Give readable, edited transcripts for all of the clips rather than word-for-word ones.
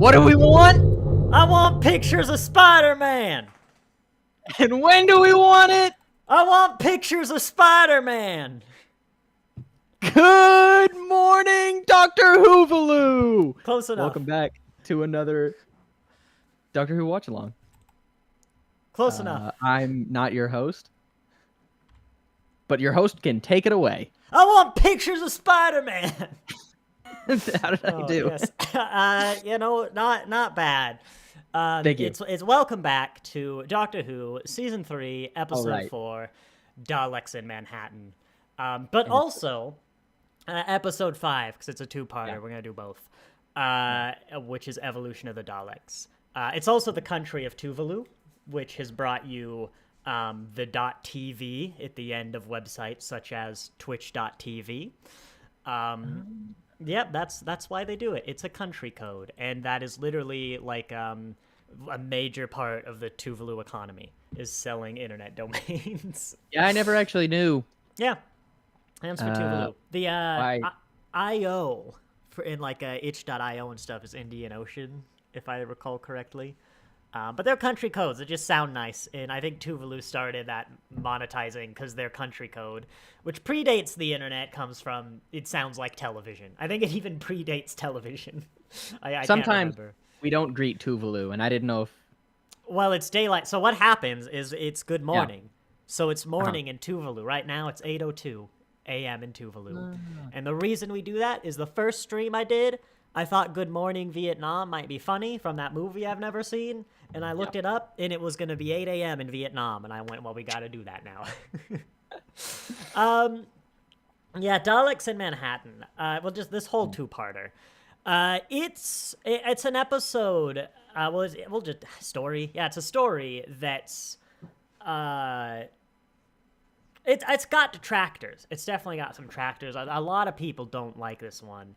What do we want? I want pictures of Spider-Man. And when do we want it? I want pictures of Spider-Man. Good morning, Dr. Hoovaloo. Close enough. Welcome back to another Doctor Who watch along. Close enough. I'm not your host, but your host can take it away. I want pictures of Spider-Man. How did I do? Yes. Not bad. Thank you. It's welcome back to Doctor Who Season 3, Episode right. 4, Daleks in Manhattan. But also, Episode 5, because it's a two-parter. Yeah. We're going to do both, which is Evolution of the Daleks. It's also the country of Tuvalu, which has brought you the .tv at the end of websites such as twitch.tv. Yep, that's why they do it. It's a country code, and that is literally like a major part of the Tuvalu economy is selling internet domains. Yeah, I never actually knew. Yeah, hands for Tuvalu. The IO for in like itch.io and stuff is Indian Ocean, if I recall correctly. But they're country codes. They just sound nice. And I think Tuvalu started that monetizing because their country code, which predates the internet, comes from, it sounds like television. I think it even predates television. I Sometimes can't remember. we don't greet Tuvalu, and I didn't know if... Well, it's daylight. So what happens is it's good morning. Yeah. So it's morning in Tuvalu. Right now it's 8:02 a.m. in Tuvalu. And the reason we do that is the first stream I did, I thought Good Morning Vietnam might be funny from that movie I've never seen. And I looked it up, and it was going to be 8 a.m. in Vietnam. And I went, well, we got to do that now. Yeah, Daleks in Manhattan. Well, just this whole two-parter. It's an episode. Story. Yeah, it's a story that's... It's got detractors. It's definitely got some detractors. A lot of people don't like this one.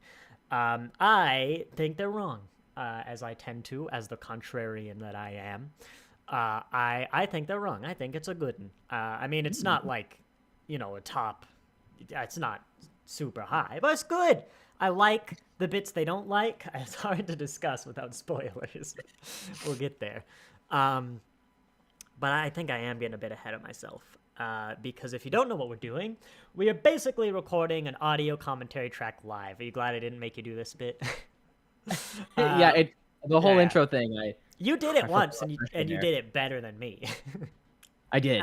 I think they're wrong, as I tend to, as the contrarian that I am. I think they're wrong. I think it's a good one. I mean, it's not like, a top... It's not super high, but it's good. I like the bits they don't like. It's hard to discuss without spoilers. We'll get there. But I think I am getting a bit ahead of myself. Because if you don't know what we're doing, we are basically recording an audio commentary track live. Are you glad I didn't make you do this bit? The whole intro thing. You did it once, and you did it better than me. I did.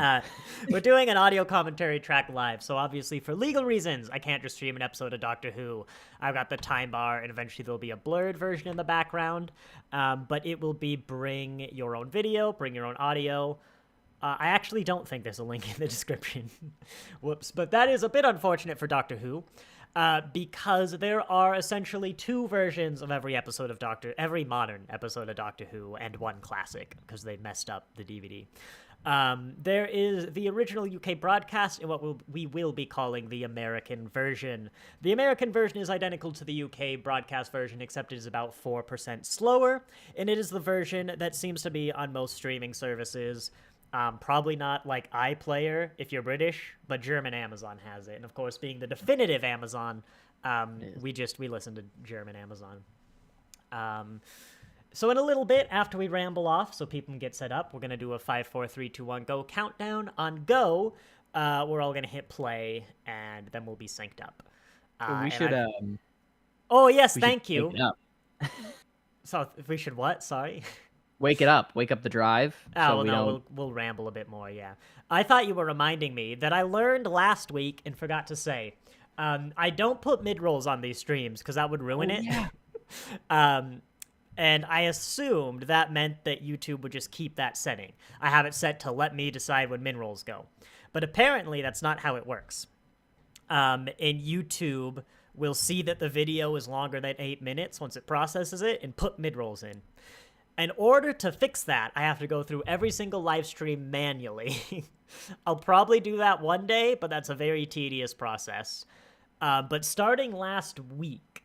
We're doing an audio commentary track live, so obviously for legal reasons, I can't just stream an episode of Doctor Who. I've got the time bar, and eventually there'll be a blurred version in the background, but it will be bring your own video, bring your own audio. I actually don't think there's a link in the description. Whoops. But that is a bit unfortunate for Doctor Who, because there are essentially two versions of every modern episode of Doctor Who, and one classic, because they messed up the DVD. There is the original UK broadcast and what we will be calling the American version. The American version is identical to the UK broadcast version, except it is about 4% slower, and it is the version that seems to be on most streaming services. Probably not like iPlayer if you're British, but German Amazon has it. And of course, being the definitive Amazon, we listen to German Amazon. So in a little bit, after we ramble off so people can get set up, we're going to do a 5, 4, 3, 2, 1, go countdown. On go, we're all going to hit play, and then we'll be synced up. We should... Oh, yes, thank you. Wake it up. So we should what? Sorry. Wake it up. Wake up the drive. We'll ramble a bit more, yeah. I thought you were reminding me that I learned last week and forgot to say, I don't put mid-rolls on these streams because that would ruin it. Yeah. And I assumed that meant that YouTube would just keep that setting. I have it set to let me decide when mid-rolls go. But apparently that's not how it works. And YouTube will see that the video is longer than 8 minutes once it processes it and put mid-rolls in. In order to fix that, I have to go through every single live stream manually. I'll probably do that one day, but that's a very tedious process. But starting last week,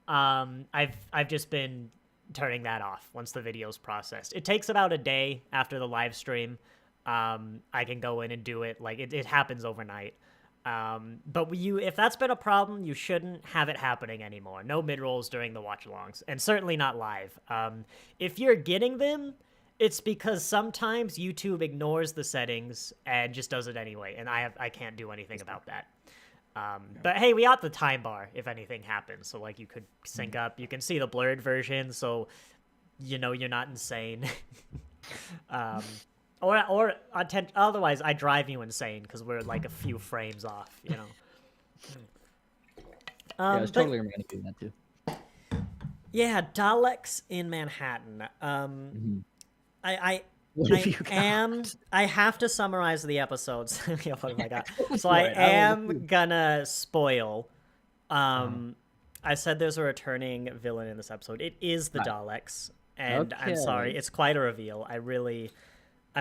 I've just been turning that off once the video's processed. It takes about a day after the live stream. I can go in and do it. Like it happens overnight. But if that's been a problem, you shouldn't have it happening anymore. No mid-rolls during the watch-alongs, and certainly not live. If you're getting them, it's because sometimes YouTube ignores the settings and just does it anyway, and I can't do anything about that. But hey, we got the time bar if anything happens, so like you could sync up. You can see the blurred version, so you know you're not insane. Otherwise, I drive you insane because we're like a few frames off, you know. Yeah, I was totally going to do that too. Yeah, Daleks in Manhattan. I have to summarize the episodes. Yeah, what have I got? So I am gonna spoil. I said there's a returning villain in this episode. It is the Daleks, and I'm sorry, it's quite a reveal. I'm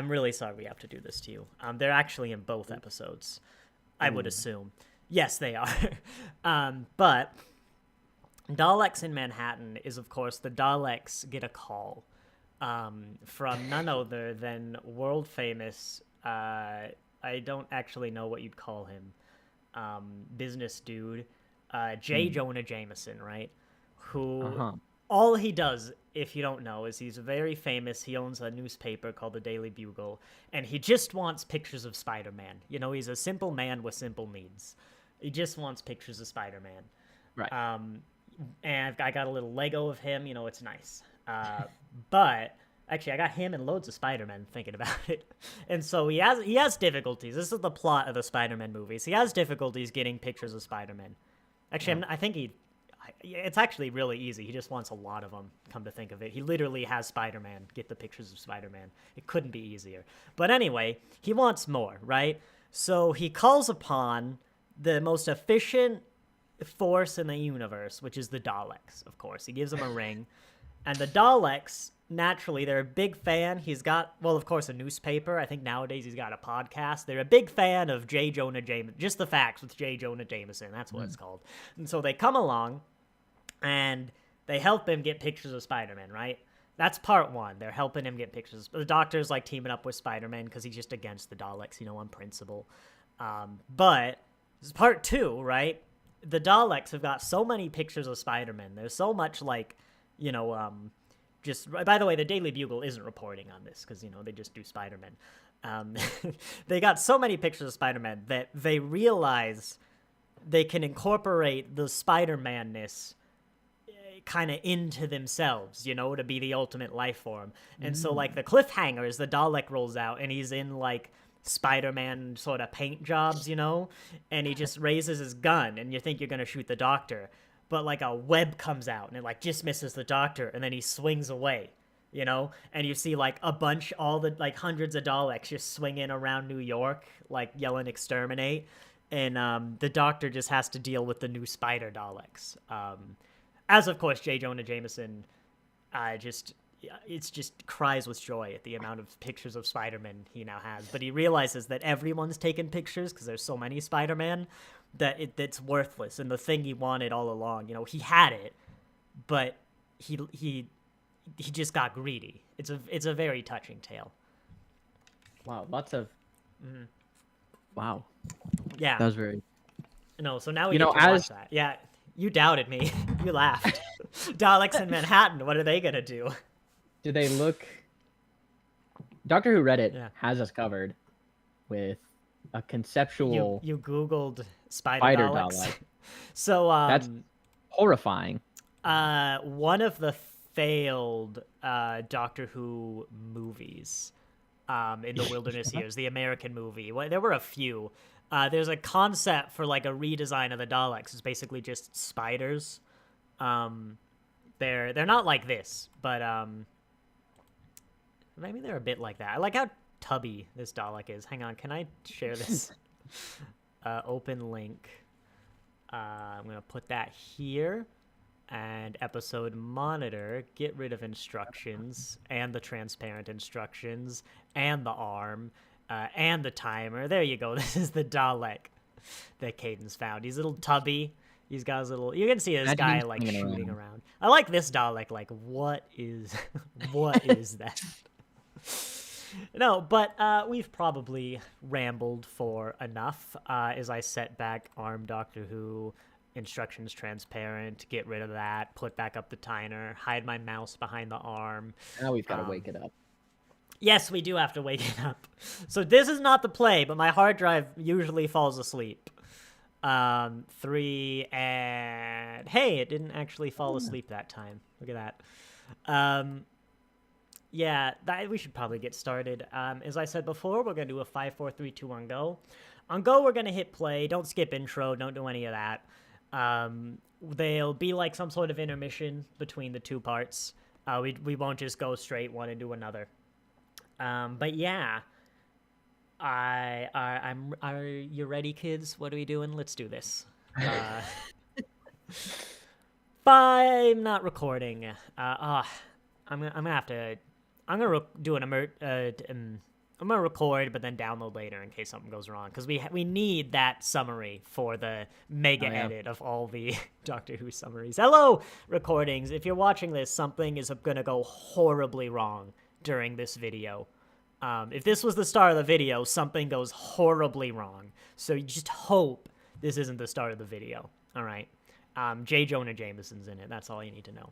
really sorry we have to do this to you. They're actually in both episodes, I would assume. Yes, they are. But Daleks in Manhattan is, of course, the Daleks get a call from none other than world famous, I don't actually know what you'd call him, business dude, J. Jonah Jameson, right? Who all he does, if you don't know, is he's very famous. He owns a newspaper called the Daily Bugle, and he just wants pictures of Spider-Man. You know, he's a simple man with simple needs. He just wants pictures of Spider-Man. Right. And I got a little Lego of him. You know, it's nice. But actually, I got him and loads of Spider-Man thinking about it. And so he has difficulties. This is the plot of the Spider-Man movies. He has difficulties getting pictures of Spider-Man. Actually, I think it's actually really easy. He just wants a lot of them, come to think of it. He literally has Spider-Man, get the pictures of Spider-Man. It couldn't be easier. But anyway, he wants more, right? So he calls upon the most efficient force in the universe, which is the Daleks, of course. He gives them a ring. And the Daleks, naturally, they're a big fan. He's got, well, of course, a newspaper. I think nowadays he's got a podcast. They're a big fan of J. Jonah Jameson. Just the facts with J. Jonah Jameson. That's what it's called. And so they come along, and they help him get pictures of Spider-Man, right? That's part one. They're helping him get pictures. The Doctor's, like, teaming up with Spider-Man because he's just against the Daleks, you know, on principle. But this is part two, right? The Daleks have got so many pictures of Spider-Man. There's so much, like, you know, just, by the way, the Daily Bugle isn't reporting on this because, you know, they just do Spider-Man. They got so many pictures of Spider-Man that they realize they can incorporate the Spider-Man-ness kind of into themselves, you know, to be the ultimate life form. And so, like, the cliffhanger is the Dalek rolls out and he's in, like, Spider-Man sort of paint jobs, you know, and he just raises his gun and you think you're going to shoot the Doctor. But, like, a web comes out, and it, like, just misses the Doctor, and then he swings away, you know? And you see, like, all the, like, hundreds of Daleks just swinging around New York, like, yelling exterminate. And the Doctor just has to deal with the new Spider Daleks. As, of course, J. Jonah Jameson it's just cries with joy at the amount of pictures of Spider-Man he now has. But he realizes that everyone's taking pictures because there's so many Spider-Man that it's worthless. And the thing he wanted all along, you know, he had it, but he just got greedy. It's a very touching tale. Wow, lots of. Wow. Yeah. That was very. No, so now we get to watch that. Yeah, you doubted me. You laughed. Daleks in Manhattan. What are they gonna do? Do they look? Doctor Who Reddit has us covered with a conceptual. You Googled spider Daleks. So that's horrifying. One of the failed Doctor Who movies in the wilderness years, the American movie. Well, there were a few. There's a concept for like a redesign of the Daleks. It's basically just spiders. They're not like this, but maybe they're a bit like that. I like how tubby this Dalek is. Hang on, can I share this? Open link. I'm gonna put that here. And episode monitor, get rid of instructions, and the transparent instructions, and the arm, and the timer. There you go. This is the Dalek that Caden's found. He's a little tubby. He's got his little... You can see this guy, like, shooting around. I like this Dalek. Like, what is... what is that? No, but we've probably rambled for enough. As I set back arm Doctor Who, instructions transparent, get rid of that, put back up the timer, hide my mouse behind the arm. Now we've got to wake it up. Yes, we do have to wake it up. So this is not the play, but my hard drive usually falls asleep. 3 and... Hey, it didn't actually fall asleep that time. Look at that. Yeah, we should probably get started. As I said before, we're going to do a 5, 4, 3, 2, 1, go. On go, we're going to hit play. Don't skip intro. Don't do any of that. There'll be like some sort of intermission between the two parts. We won't just go straight one and do another. But yeah, are you ready, kids? What are we doing? Let's do this. I'm not recording. I'm gonna do I'm gonna record, but then download later in case something goes wrong, because we need that summary for the mega edit of all the Doctor Who summaries. Hello, recordings. If you're watching this, something is gonna go horribly wrong during this video. If this was the start of the video, something goes horribly wrong. So you just hope this isn't the start of the video. All right. J. Jonah Jameson's in it. That's all you need to know.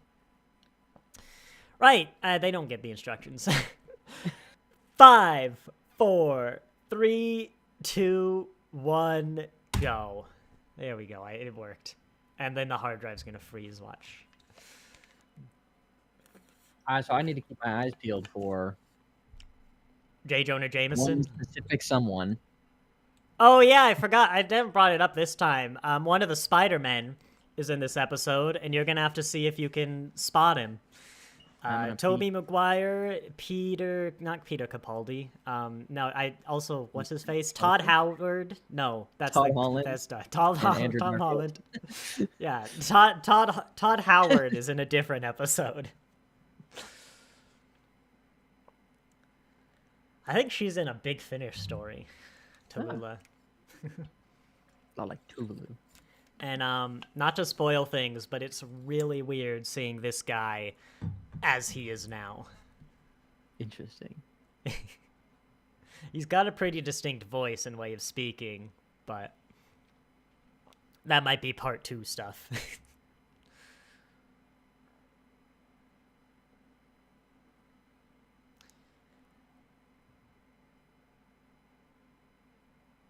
Right. They don't get the instructions. 5, 4, 3, 2, 1, go. There we go. It worked. And then the hard drive's going to freeze. Watch. So I need to keep my eyes peeled for J. Jonah Jameson? One specific someone. Oh, yeah, I forgot. I never brought it up this time. One of the Spider-Men is in this episode, and you're going to have to see if you can spot him. Tobey Maguire, not Peter Capaldi. What's his face? Todd Howard? No, that's Todd Holland. Bethesda. Tom Holland. Yeah, Todd Howard is in a different episode. I think she's in a Big Finish story. Tallulah. Not like Tallulah. And not to spoil things, but it's really weird seeing this guy as he is now. Interesting. He's got a pretty distinct voice and way of speaking, but that might be part 2 stuff.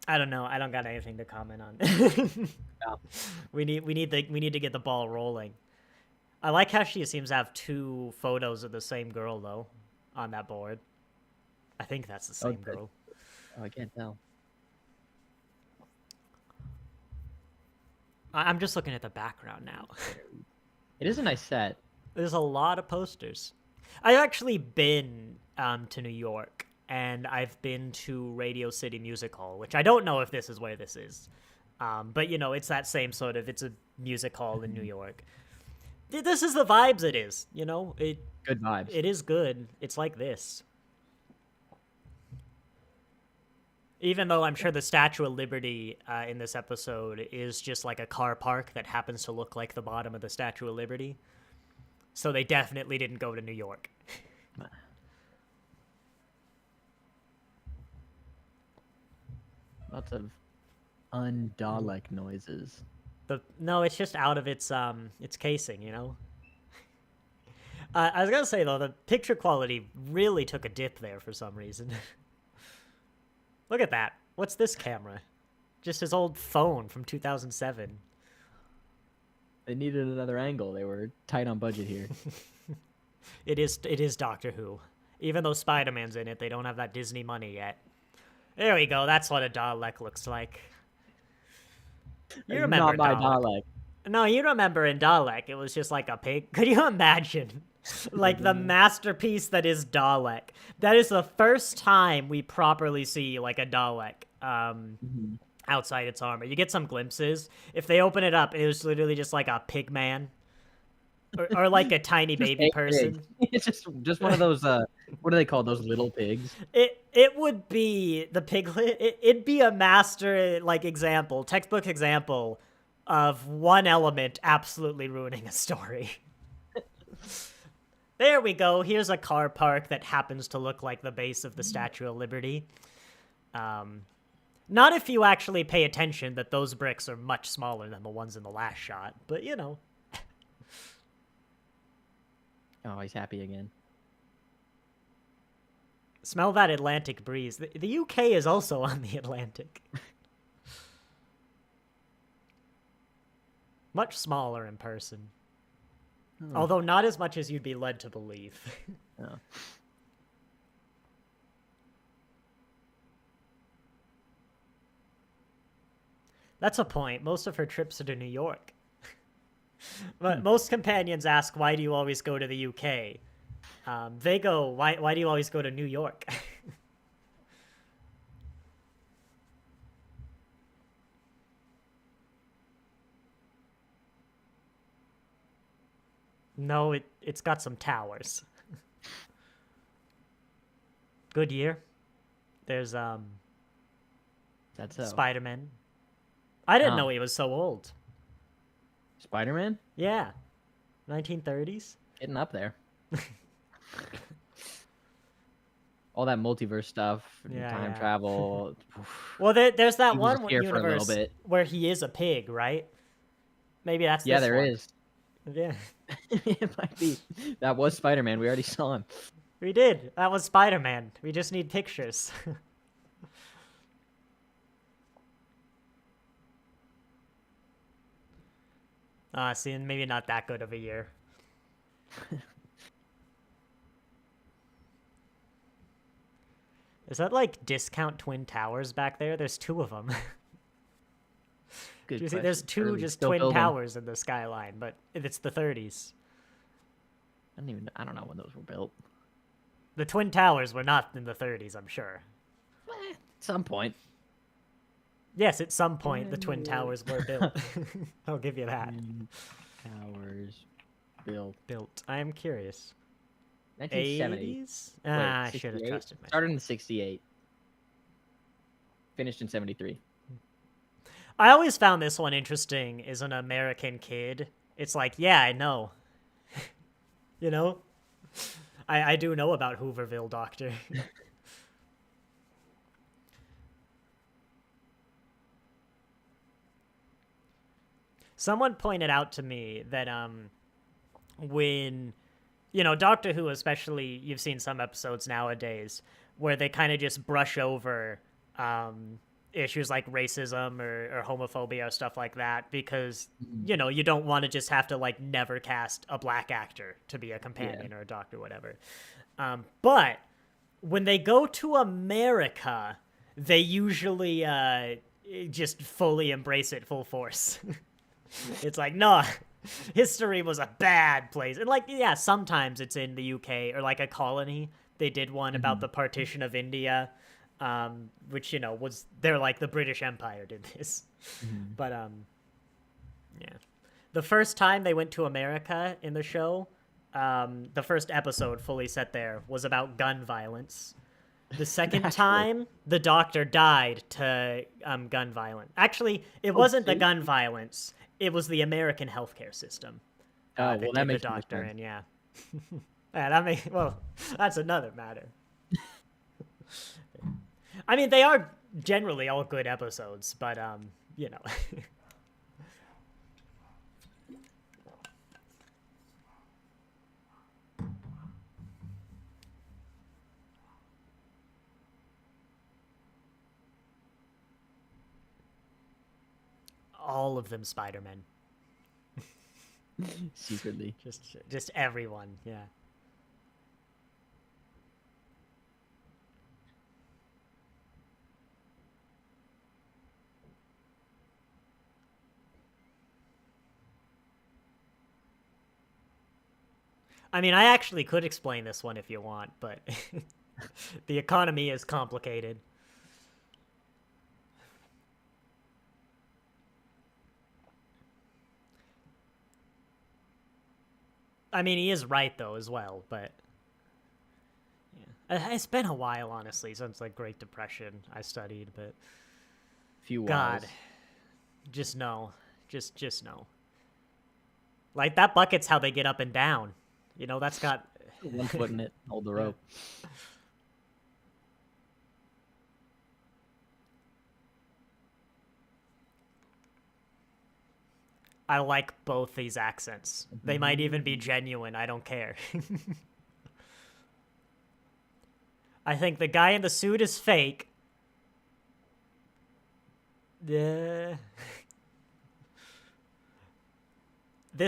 I don't know. I don't got anything to comment on. No. We need to get the ball rolling. I like how she seems to have 2 photos of the same girl though on that board. I think that's the same girl. Oh, I can't tell. I'm just looking at the background now. It is a nice set. There's a lot of posters. I've actually been to New York. And I've been to Radio City Music Hall, which I don't know if this is where this is. But, you know, it's that same sort of, it's a music hall in New York. This is the vibes it is, you know? Good vibes. It is good. It's like this. Even though I'm sure the Statue of Liberty in this episode is just like a car park that happens to look like the bottom of the Statue of Liberty. So they definitely didn't go to New York. Lots of un-Dalek noises. No, it's just out of its casing, you know? I was gonna say, though, the picture quality really took a dip there for some reason. Look at that. What's this camera? Just his old phone from 2007. They needed another angle. They were tight on budget here. It is Doctor Who. Even though Spider-Man's in it, they don't have that Disney money yet. There we go. That's what a Dalek looks like. You remember Not my Dalek. No, you remember in Dalek, it was just like a pig. Could you imagine? Like the masterpiece that is Dalek. That is the first time we properly see like a Dalek outside its armor. You get some glimpses. If they open it up, it was literally just like a pig man. Or like a tiny baby person. It's just one of those, what do they call those little pigs? It would be the piglet. It'd be a master, like, textbook example of one element absolutely ruining a story. There we go. Here's a car park that happens to look like the base of the Statue of Liberty. Not if you actually pay attention that those bricks are much smaller than the ones in the last shot, but you know. Oh, he's happy again. Smell that Atlantic breeze. The UK is also on the Atlantic. Much smaller in person. Oh. Although not as much as you'd be led to believe. Oh. That's a point. Most of her trips are to New York. But most companions ask, why do you always go to the UK? They go, why do you always go to New York? No, it's got some towers. Good year. There's That's so. Spider-Man. I didn't know he was so old. Spider-Man? Yeah. 1930s. Getting up there. All that multiverse stuff, time travel. Well, there's that one here universe for a little bit. where he is a pig, right? Maybe that's yeah, this there one. is. Yeah. It might be. That was Spider-Man. We already saw him. We did. That was Spider-Man. We just need pictures. See, maybe not that good of a year. Is that like discount Twin Towers back there? There's two of them. Good. Do you see? There's two just twin towers in the skyline, but it's the 30s. I don't know when those were built. The Twin Towers were not in the 30s, I'm sure. At some point. Yes, at some point the Twin Towers were built. I'll give you that. Towers built. I am curious. 1970. 80s? I should have trusted myself. Started in 68. Finished in 73. I always found this one interesting as an American kid. It's like, yeah, I know. You know? I do know about Hooverville, Doctor. Someone pointed out to me that when, you know, Doctor Who especially, you've seen some episodes nowadays where they kind of just brush over issues like racism or homophobia or stuff like that because, you know, you don't want to just have to, like, never cast a black actor to be a companion or a doctor or whatever. But when they go to America, they usually just fully embrace it full force. It's like, no, history was a bad place. And, like, yeah, sometimes it's in the UK or, like, a colony. They did one about the partition of India. Which, you know, they're like the British Empire did this. But, yeah. The first time they went to America in the show, the first episode fully set there was about gun violence. The second time, the doctor died to gun violence. Actually, it wasn't the gun violence. It was the American healthcare system. Well, that makes the doctor in, yeah. Yeah, well, that's another matter. I mean, they are generally all good episodes, but, you know. All of them Spider-Man. Secretly. Just everyone, yeah. I mean, I actually could explain this one if you want, but the economy is complicated. I mean, he is right, though, as well, but... yeah. It's been a while, honestly, since, like, Great Depression I studied, but... God. Just no. Just no. Like, that bucket's how they get up and down. You know, that's got... 1 foot in it, hold the rope. I like both these accents. They might even be genuine. I don't care. I think the guy in the suit is fake. This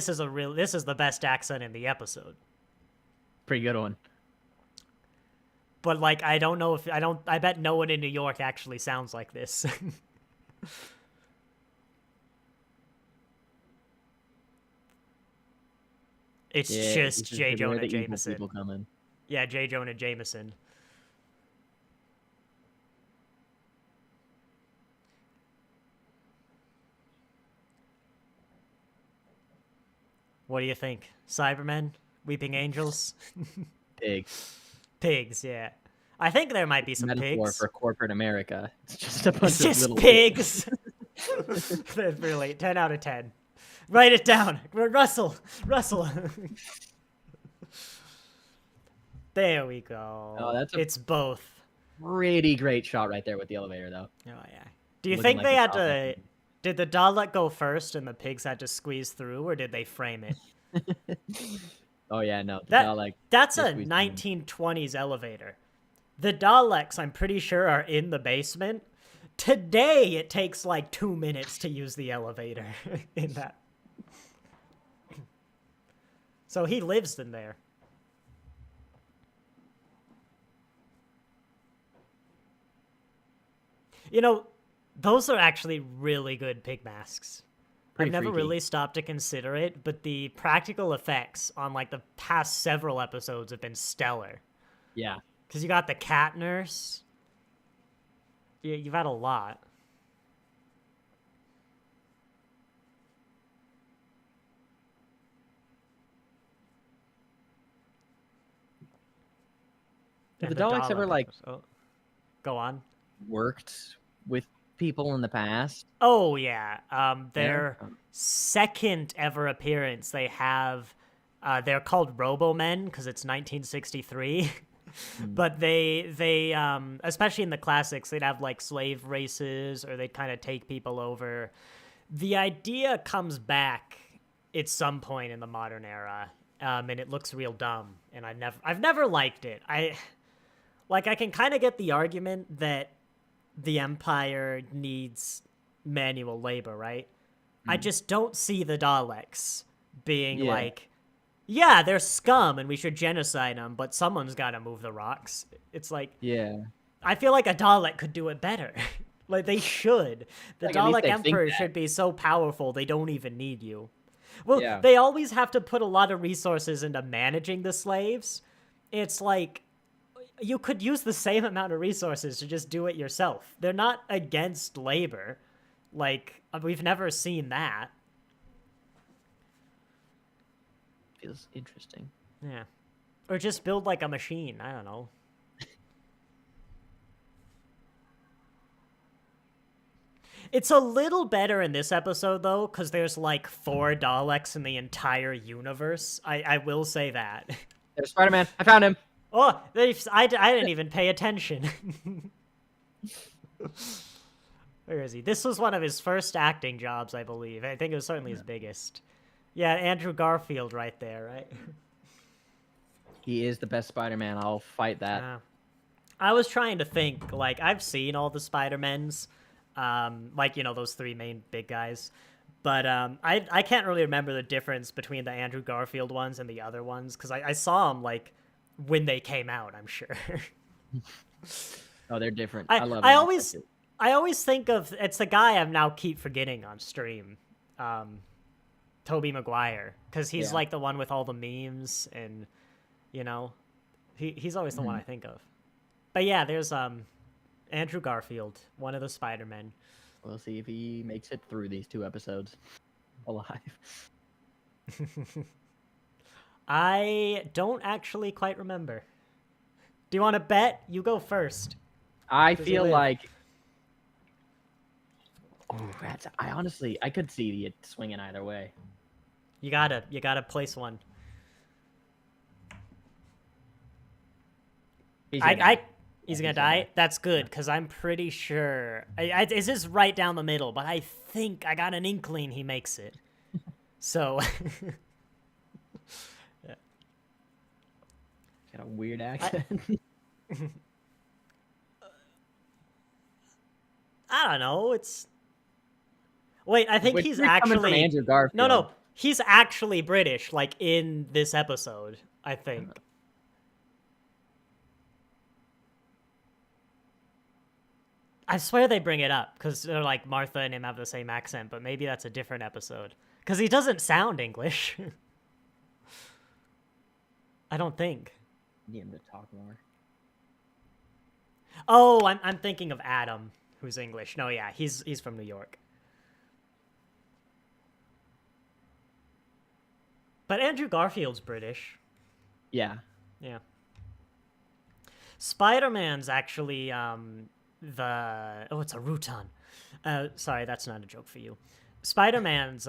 is the best accent in the episode. Pretty good one. But like, I don't know if I bet no one in New York actually sounds like this. It's just J. Jonah Jameson. Yeah, J. Jonah Jameson. What do you think? Cybermen? Weeping Angels? Pigs. Pigs, yeah. I think there might be some metaphor pigs. For corporate America. It's just a bunch of little pigs. That's really 10 out of 10. Write it down. Russell. There we go. Oh, it's both. Pretty great shot right there with the elevator, though. Oh yeah. Do you think they had to? Did the Dalek go first and the pigs had to squeeze through, or did they frame it? Oh yeah, no. That's a 1920s elevator. The Daleks, I'm pretty sure, are in the basement. Today, it takes like 2 minutes to use the elevator in that. So he lives in there. You know, those are actually really good pig masks. I've never really stopped to consider it, but the practical effects on like the past several episodes have been stellar. Yeah. Because you got the cat nurse. You've had a lot. Have the Daleks ever like go on? Worked with people in the past? Oh yeah. Their second ever appearance, they have they're called Robomen because it's 1963. But they especially in the classics, they'd have like slave races or they'd kind of take people over. The idea comes back at some point in the modern era, and it looks real dumb, and I've never liked it. I can kind of get the argument that the Empire needs manual labor, right? I just don't see the Daleks being like, yeah, they're scum and we should genocide them, but someone's got to move the rocks. It's like, I feel like a Dalek could do it better. Like, they should. The Dalek Emperor should be so powerful they don't even need you. Well, they always have to put a lot of resources into managing the slaves. It's like, you could use the same amount of resources to just do it yourself. They're not against labor. Like, we've never seen that. Feels interesting. Yeah. Or just build like a machine. I don't know. It's a little better in this episode, though, because there's like 4 Daleks in the entire universe. I will say that. There's Spider-Man. I found him. Oh, I didn't even pay attention. Where is he? This was one of his first acting jobs, I believe. I think it was certainly his biggest. Yeah, Andrew Garfield right there, right? He is the best Spider-Man. I'll fight that. I was trying to think, like, I've seen all the Spider-Mens, like, you know, those 3 main big guys. But I can't really remember the difference between the Andrew Garfield ones and the other ones, because I saw them, like, when they came out, I'm sure. Oh, they're different. I love them. I always think of, it's the guy I now keep forgetting on stream, Tobey Maguire, because he's like the one with all the memes, and you know, he's always the one I think of. But yeah, there's Andrew Garfield, one of the Spider-Men. We'll see if he makes it through these 2 episodes alive. I don't actually quite remember. Do you want to bet? You go first. I feel like. Oh, I could see it swinging either way. You gotta place one. He's gonna die? That's good, because I'm pretty sure... It's just right down the middle, but I think I got an inkling he makes it. So... yeah. Got a weird accent. I don't know, it's... Wait, I think he's actually... Coming from Andrew Garfield. No, he's actually British, like, in this episode, I think. I swear they bring it up, because they're like, Martha and him have the same accent, but maybe that's a different episode. Because he doesn't sound English. I don't think. Need him to talk more. Oh, I'm thinking of Adam, who's English. No, yeah, he's from New York. But Andrew Garfield's British. Yeah. Yeah. Spider-Man's actually it's a Rutan. Sorry, that's not a joke for you. Spider-Man's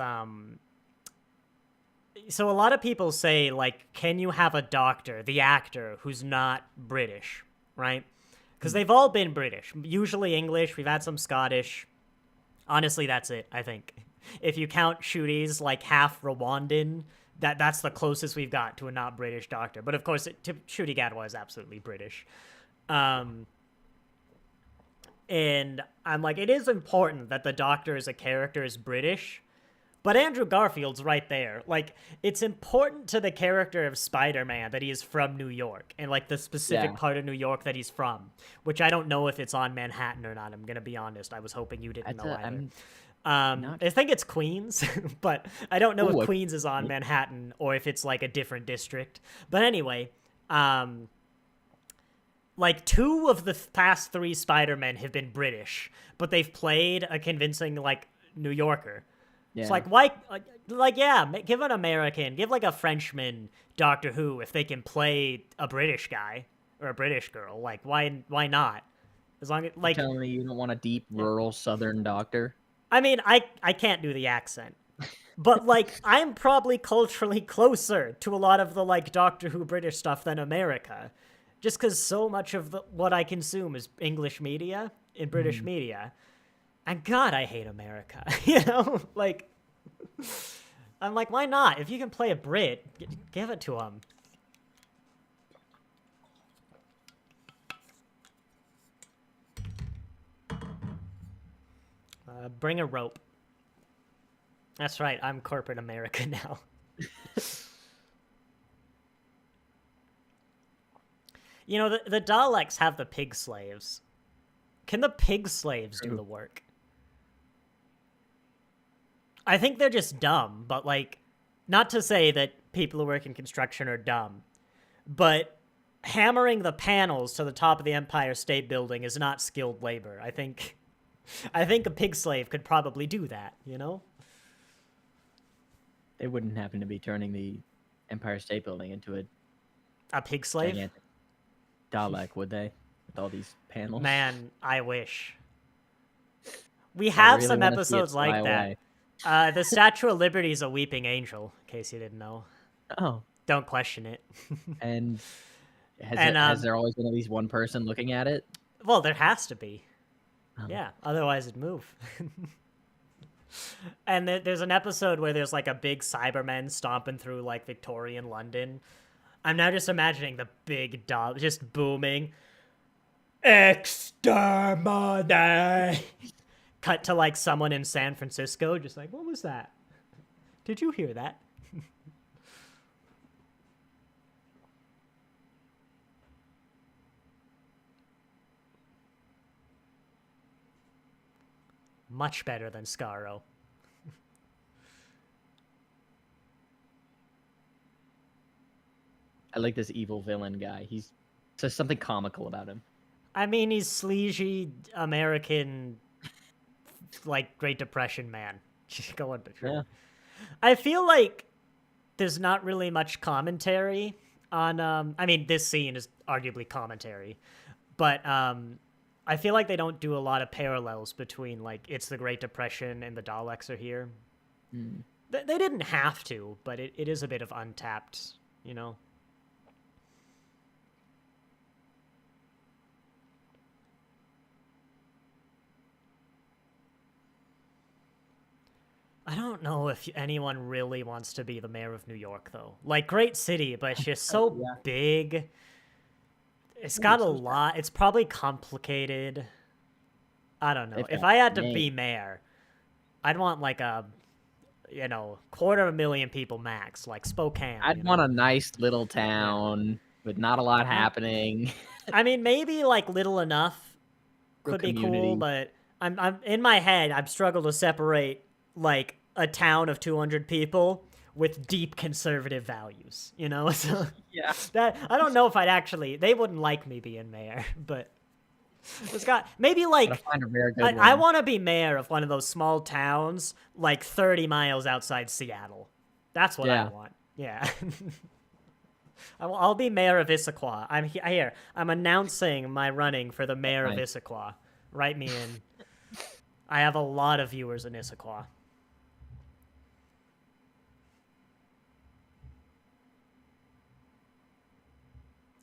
so a lot of people say, like, can you have a doctor, the actor, who's not British, right? Because they've all been British. Usually English, we've had some Scottish. Honestly, that's it, I think. If you count Shooty's, like, half Rwandan, that's the closest we've got to a not British doctor. But, of course, Shooty Gadwa is absolutely British. And I'm like, it is important that the doctor as a character is British, but Andrew Garfield's right there. Like, it's important to the character of Spider-Man that he is from New York, and, like, the specific part of New York that he's from, which I don't know if it's on Manhattan or not. I'm going to be honest. I was hoping you didn't know either. I think it's Queens, but I don't know if Queens is on Manhattan or if it's, like, a different district. But anyway, like, 2 of the past 3 Spider-Men have been British, but they've played a convincing, like, New Yorker. Yeah. It's like, why? Like, yeah, give an American, give, like, a Frenchman Doctor Who if they can play a British guy or a British girl. Like, why not? As long as, like... You're telling me you don't want a deep, rural, southern doctor? I mean, I can't do the accent. But, like, I'm probably culturally closer to a lot of the, like, Doctor Who British stuff than America. Just because so much of what I consume is English media and British media. And God, I hate America. You know? Like, I'm like, why not? If you can play a Brit, give it to him. Bring a rope. That's right, I'm corporate America now. You know, the Daleks have the pig slaves. Can the pig slaves do the work? I think they're just dumb, but, like, not to say that people who work in construction are dumb, but hammering the panels to the top of the Empire State Building is not skilled labor. I think a pig slave could probably do that, you know? They wouldn't happen to be turning the Empire State Building into a pig slave? Gigantic Dalek, would they? With all these panels? Man, I wish. We have really some episodes like that. The Statue of Liberty is a weeping angel, in case you didn't know. Oh. Don't question it. And has there always been at least one person looking at it? Well, there has to be. Oh. Yeah, otherwise it'd move. And there's an episode where there's, like, a big Cybermen stomping through, like, Victorian London. I'm now just imagining the big dog just booming. Exterminate! Cut to, like, someone in San Francisco, just like, what was that? Did you hear that? Much better than Scarro. I like this evil villain guy. There's something comical about him. I mean, he's sleazy American, like, Great Depression man. Going to true. Yeah. I feel like there's not really much commentary on, I mean, this scene is arguably commentary, but, I feel like they don't do a lot of parallels between, like, it's the Great Depression and the Daleks are here. Mm. They didn't have to, but it is a bit of untapped, you know? don't know if anyone really wants to be the mayor of New York, though. Like, great city, but it's just so big. It's got a lot. It's probably complicated. I don't know. If I had to be mayor, I'd want like a, 250,000 people max, like Spokane. I'd want a nice little town with not a lot happening. I mean, maybe like little enough could be cool, but I'm in my head, I've struggled to separate like a town of 200 people with deep conservative values, So yeah, that I don't know if they wouldn't like me being mayor, but it's got maybe like I want to be mayor of one of those small towns like 30 miles outside Seattle. That's what I want. Yeah. I'll be mayor of Issaquah. I'm here. I'm announcing my running for the mayor of Issaquah. Write me in. I have a lot of viewers in Issaquah.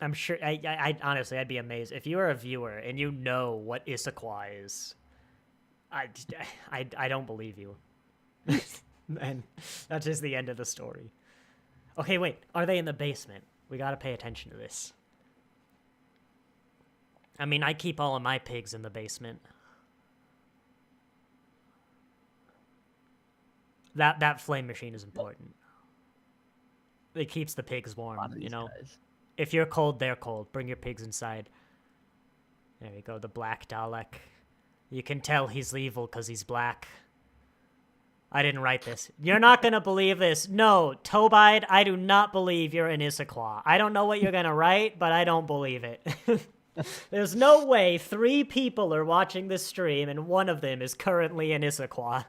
I'm sure. I honestly, I'd be amazed if you are a viewer and you know what Issaquah is. I don't believe you. And that's just the end of the story. Okay, wait. Are they in the basement? We gotta pay attention to this. I mean, I keep all of my pigs in the basement. That flame machine is important. It keeps the pigs warm, Guys. If you're cold, they're cold. Bring your pigs inside. There we go, the black Dalek. You can tell he's evil because he's black. I didn't write this. You're not going to believe this. No, Tobide, I do not believe you're in Issaquah. I don't know what you're going to write, but I don't believe it. There's no way 3 people are watching this stream and one of them is currently in Issaquah.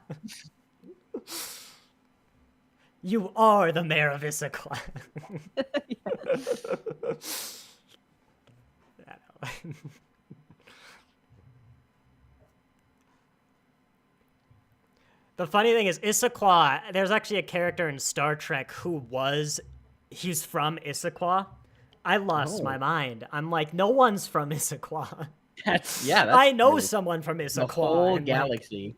You are the mayor of Issaquah. The funny thing is, Issaquah, there's actually a character in Star Trek he's from Issaquah. I lost my mind. I'm like, no one's from Issaquah. I know someone from Issaquah. The whole galaxy.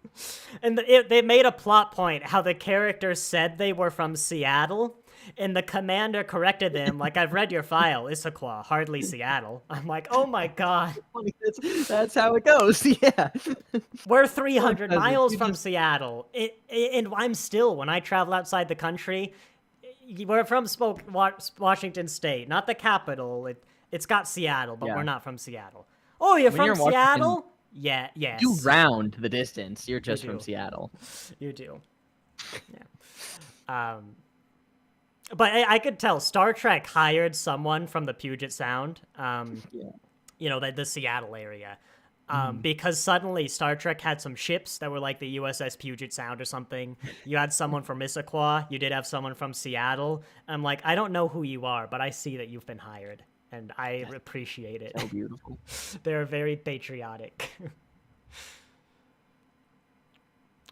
And they made a plot point how the character said they were from Seattle, and the commander corrected them, like, I've read your file, Issaquah, hardly Seattle. I'm like, oh my god. That's how it goes, yeah. We're 300 miles from Seattle. And I'm still, when I travel outside the country, we're from Washington State, not the capital. It's got Seattle, but we're not from Seattle. Oh, you're from Seattle? Yeah, yes. You round the distance. You're just from Seattle. You do. Yeah. But I could tell Star Trek hired someone from the Puget Sound, the Seattle area, because suddenly Star Trek had some ships that were like the USS Puget Sound or something. You had someone from Issaquah. You did have someone from Seattle. I'm like, I don't know who you are, but I see that you've been hired. And I appreciate it. So beautiful. They're very patriotic.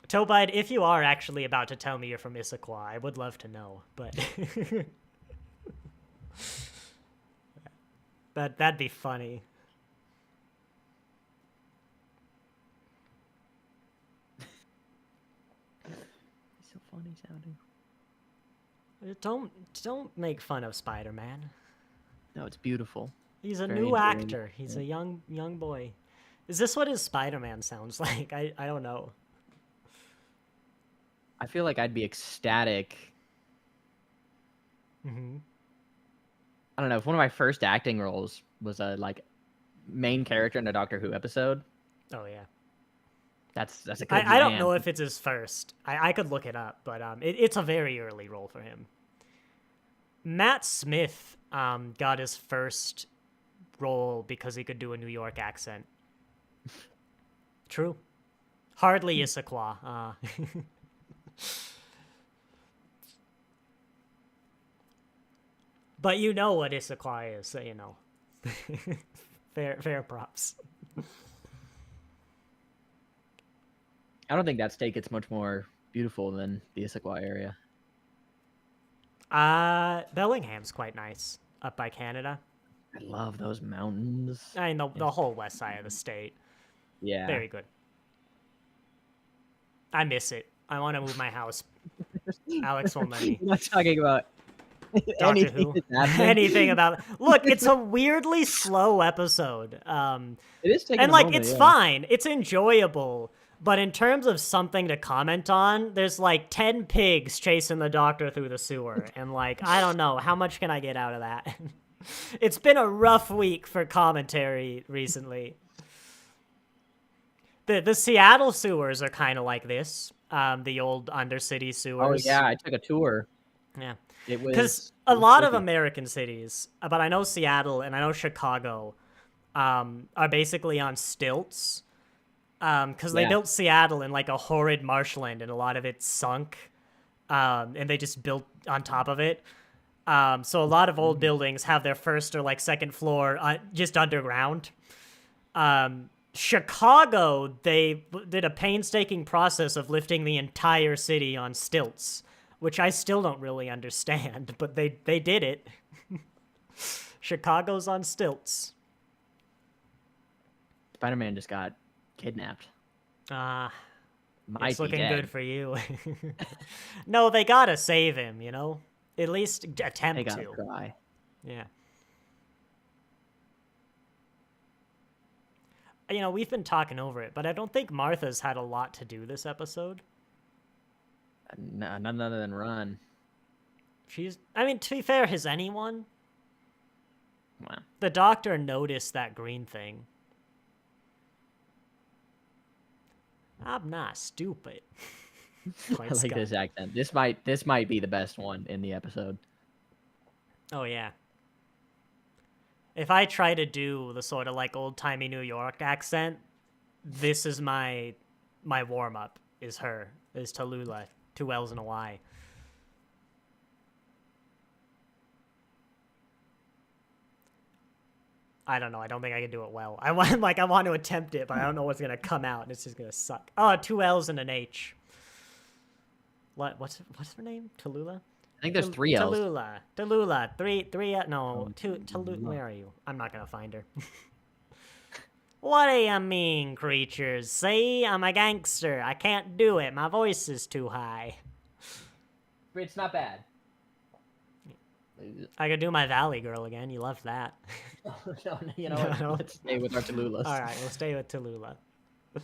Tobide, if you are actually about to tell me you're from Issaquah, I would love to know, but that'd be funny. It's so funny sounding. Don't make fun of Spider-Man. No, it's beautiful. He's a new actor. He's a young boy. Is this what his Spider-Man sounds like? I don't know. I feel like I'd be ecstatic. Mm-hmm. I don't know. If one of my first acting roles was a main character in a Doctor Who episode. Oh yeah. That's a good I don't know if it's his first. I could look it up, but it's a very early role for him. Matt Smith got his first role because he could do a New York accent. True. Hardly Issaquah. But you know what Issaquah is, so you know. Fair props. I don't think that state gets much more beautiful than the Issaquah area. Bellingham's quite nice up by Canada. I love those mountains. I mean, the whole west side of the state. Yeah. Very good. I miss it. I want to move my house Alex won't let me. We're not talking about Doctor Who. Anything about... Look, it's a weirdly slow episode. It is taking and, a like, moment, it's yeah. fine. It's enjoyable. But in terms of something to comment on, there's, like, 10 pigs chasing the Doctor through the sewer. And, like, I don't know. How much can I get out of that? It's been a rough week for commentary recently. The Seattle sewers are kind of like this. The old Undercity sewers. Oh, yeah. I took a tour. Yeah. It was... Because a lot of American cities, but I know Seattle and I know Chicago, are basically on stilts. Because they built Seattle in, like, a horrid marshland, and a lot of it sunk. And they just built on top of it. So a lot of old buildings have their first or, like, second floor just underground. Chicago, they did a painstaking process of lifting the entire city on stilts, which I still don't really understand, but they did it. Chicago's on stilts. Spider-Man just got kidnapped. It's looking good for you. No, they gotta save him, you know? At least attempt they gotta to. try. Yeah. You know, we've been talking over it, but I don't think Martha's had a lot to do this episode. None other than run. I mean, to be fair, has anyone? Wow. The Doctor noticed that green thing. I'm not stupid. I like this accent. This might be the best one in the episode. Oh, yeah. If I try to do the sort of, like, old-timey New York accent, this is my warm-up, is Tallulah. 2 L's and a Y. I don't know. I don't think I can do it well. I want to attempt it, but I don't know what's going to come out, and it's just going to suck. Oh, 2 L's and an H. What's her name? Tallulah? I think there's 3 L's. Tallulah. Tallulah. Where are you? I'm not going to find her. What do you mean, creatures? See, I'm a gangster. I can't do it. My voice is too high. It's not bad. I could do my Valley Girl again. You loved that. No, you know what? No. Let's stay with our Tallulahs. All right, we'll stay with Tallulah. This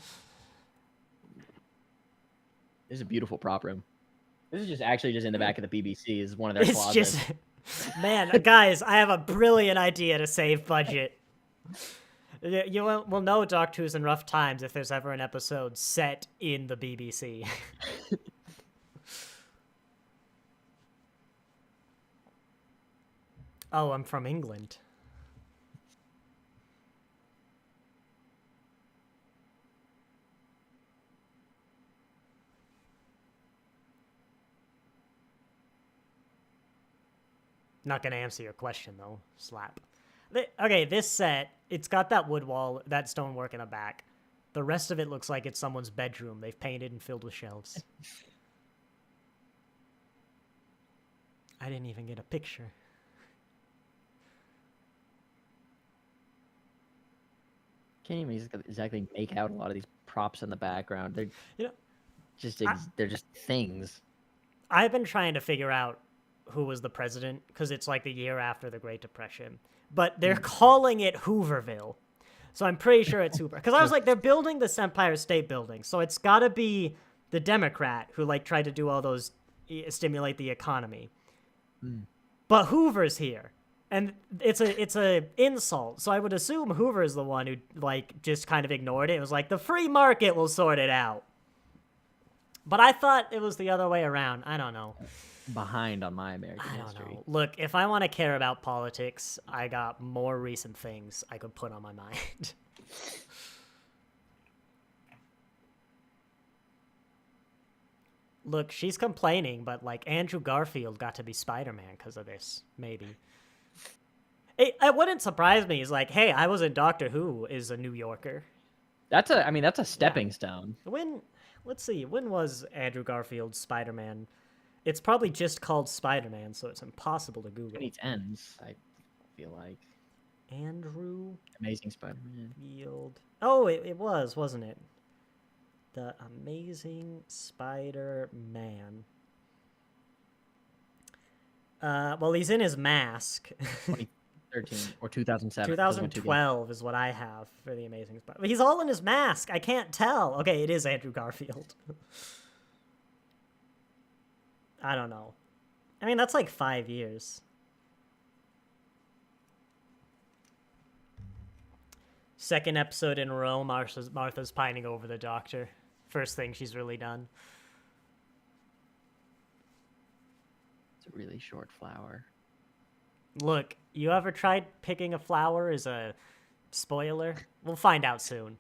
is a beautiful prop room. This is just actually just in the back of the BBC. This is one of their closets. Man, guys, I have a brilliant idea to save budget. You will know Doctor Who's in rough times if there's ever an episode set in the BBC. Oh, I'm from England. Not gonna answer your question, though. Slap. Okay, this set, it's got that wood wall, that stonework in the back. The rest of it looks like it's someone's bedroom they've painted and filled with shelves. I didn't even get a picture. Can't even exactly make out a lot of these props in the background. They're they're just things. I've been trying to figure out who was the president because it's like the year after the Great Depression, but they're calling it Hooverville, so I'm pretty sure it's Hoover. Because I was like, they're building this Empire State Building, so it's got to be the Democrat who like tried to do all those stimulate the economy. But Hoover's here. And it's a insult, so I would assume Hoover's the one who, like, just kind of ignored it. It was like, the free market will sort it out. But I thought it was the other way around. I don't know. Behind on my American history. Know. Look, if I want to care about politics, I got more recent things I could put on my mind. Look, she's complaining, but, like, Andrew Garfield got to be Spider-Man because of this, maybe. It wouldn't surprise me. It's like, hey, I was in Doctor Who is a New Yorker. That's a stepping stone. Let's see, when was Andrew Garfield's Spider-Man? It's probably just called Spider-Man, so it's impossible to Google. It needs ends, I feel like. Andrew Amazing Spider-Man. Field. Oh, it was, wasn't it? The Amazing Spider-Man. Well, he's in his mask. 2013 or 2007. 2012 is what I have for the Amazing Spider. He's all in his mask. I can't tell. Okay, it is Andrew Garfield. I don't know. I mean, that's like 5 years. Second episode in a row, Martha's pining over the doctor. First thing she's really done. It's a really short flower. Look, you ever tried picking a flower as a spoiler? We'll find out soon.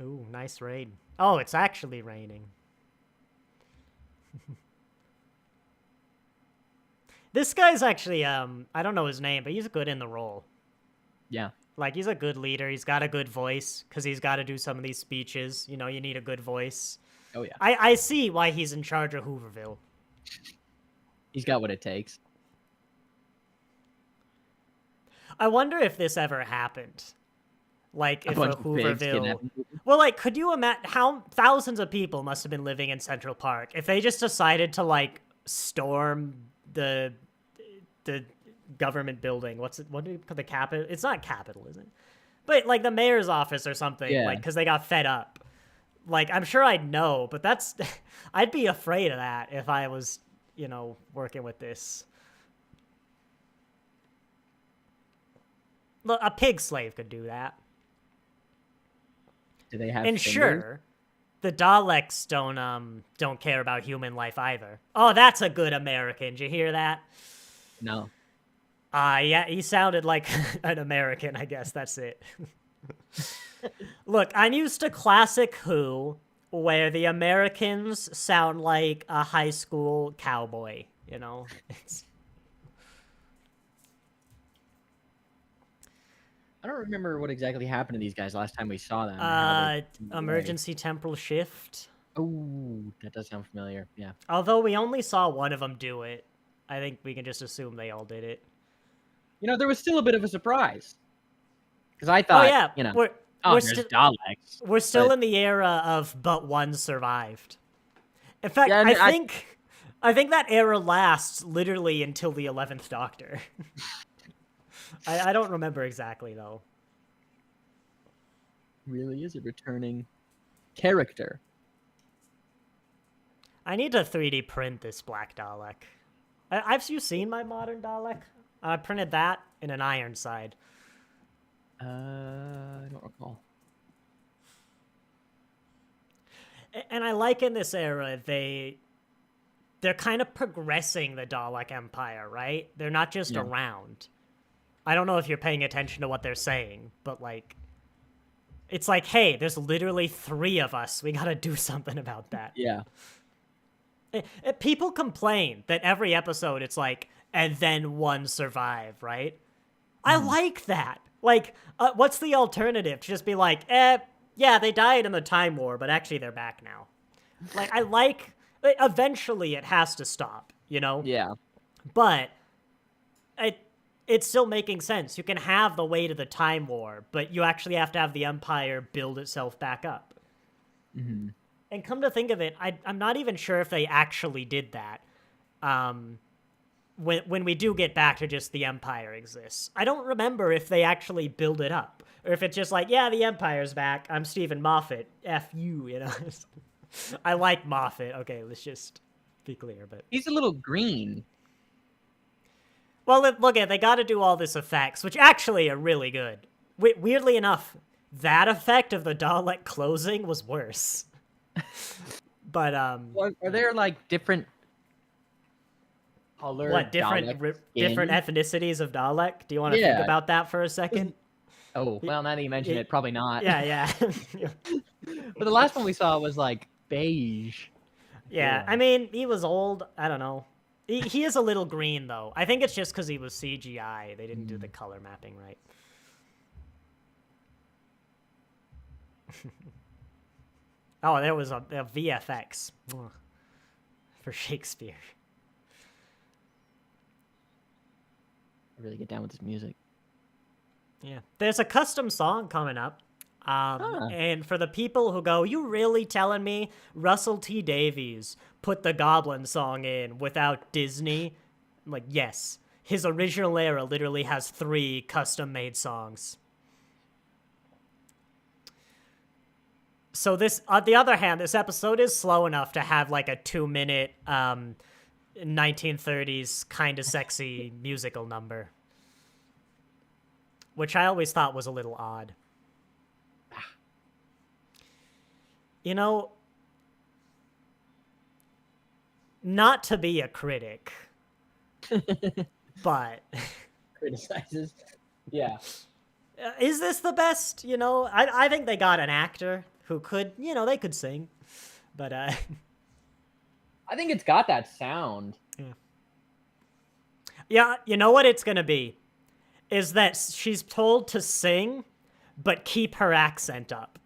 Ooh, nice rain. Oh, it's actually raining. This guy's actually, I don't know his name, but he's good in the role. Yeah. Like, he's a good leader. He's got a good voice, because he's got to do some of these speeches. You know, you need a good voice. Oh, yeah. I see why he's in charge of Hooverville. He's got what it takes. I wonder if this ever happened. Like, if a Hooverville... Well, like, could you imagine how thousands of people must have been living in Central Park if they just decided to, like, storm the government building? What do you call the Capitol? It's not Capitol, is it? But, like, the mayor's office or something, like, because they got fed up. Like, I'm sure I'd know, but that's... I'd be afraid of that if I was, you know, working with this. Look, a pig slave could do that. Do they have And fingers? Sure, the Daleks don't care about human life either. Oh, that's a good American. Did you hear that? No. Yeah, he sounded like an American, I guess. That's it. Look, I'm used to classic Who, where the Americans sound like a high school cowboy, you know? I don't remember what exactly happened to these guys last time we saw them. Emergency temporal shift. Oh, that does sound familiar. Yeah. Although we only saw one of them do it, I think we can just assume they all did it. You know, there was still a bit of a surprise. Because I thought, you know, there's Daleks. We're still in the era of but one survived. In fact, yeah, I think that era lasts literally until the 11th Doctor. I don't remember exactly, though. Really is a returning character. I need to 3D print this black Dalek. Have you seen my modern Dalek? I printed that in an Ironside. I don't recall. And I like in this era, they're kind of progressing the Dalek Empire, right? They're not just around. I don't know if you're paying attention to what they're saying, but, like, it's like, hey, there's literally 3 of us. We gotta do something about that. Yeah. People complain that every episode it's like, and then one survived, right? I like that. Like, what's the alternative? To just be like, yeah, they died in the Time War, but actually they're back now. Like, eventually it has to stop, you know? Yeah. But it's still making sense. You can have the weight of the Time War, but you actually have to have the Empire build itself back up. Mm-hmm. And come to think of it, I'm not even sure if they actually did that. When we do get back to just the Empire exists. I don't remember if they actually build it up. Or if it's just like, yeah, the Empire's back. I'm Stephen Moffat. F you, you know? I like Moffat. Okay, let's just be clear. But he's a little green. Well, look at they got to do all this effects, which actually are really good. Weirdly enough, that effect of the Dalek closing was worse. But are there like different color? Different ethnicities of Dalek? Do you want to think about that for a second? Oh, well, now that you mention it, probably not. Yeah. But the last one we saw was like beige. Yeah, I mean, he was old. I don't know. He is a little green, though. I think it's just because he was CGI. They didn't do the color mapping right. Oh, there was a VFX for Shakespeare. I really get down with this music. Yeah. There's a custom song coming up. And for the people who go, you really telling me Russell T Davies put the Goblin song in without Disney? I'm like, yes. His original era literally has 3 custom-made songs. So this, on the other hand, this episode is slow enough to have like a 2-minute 1930s kind of sexy musical number, which I always thought was a little odd. You know, not to be a critic, but criticizes. Yeah. Is this the best? You know, I think they got an actor who could, you know, they could sing, but I think it's got that sound. Yeah, you know what it's gonna be, is that she's told to sing, but keep her accent up.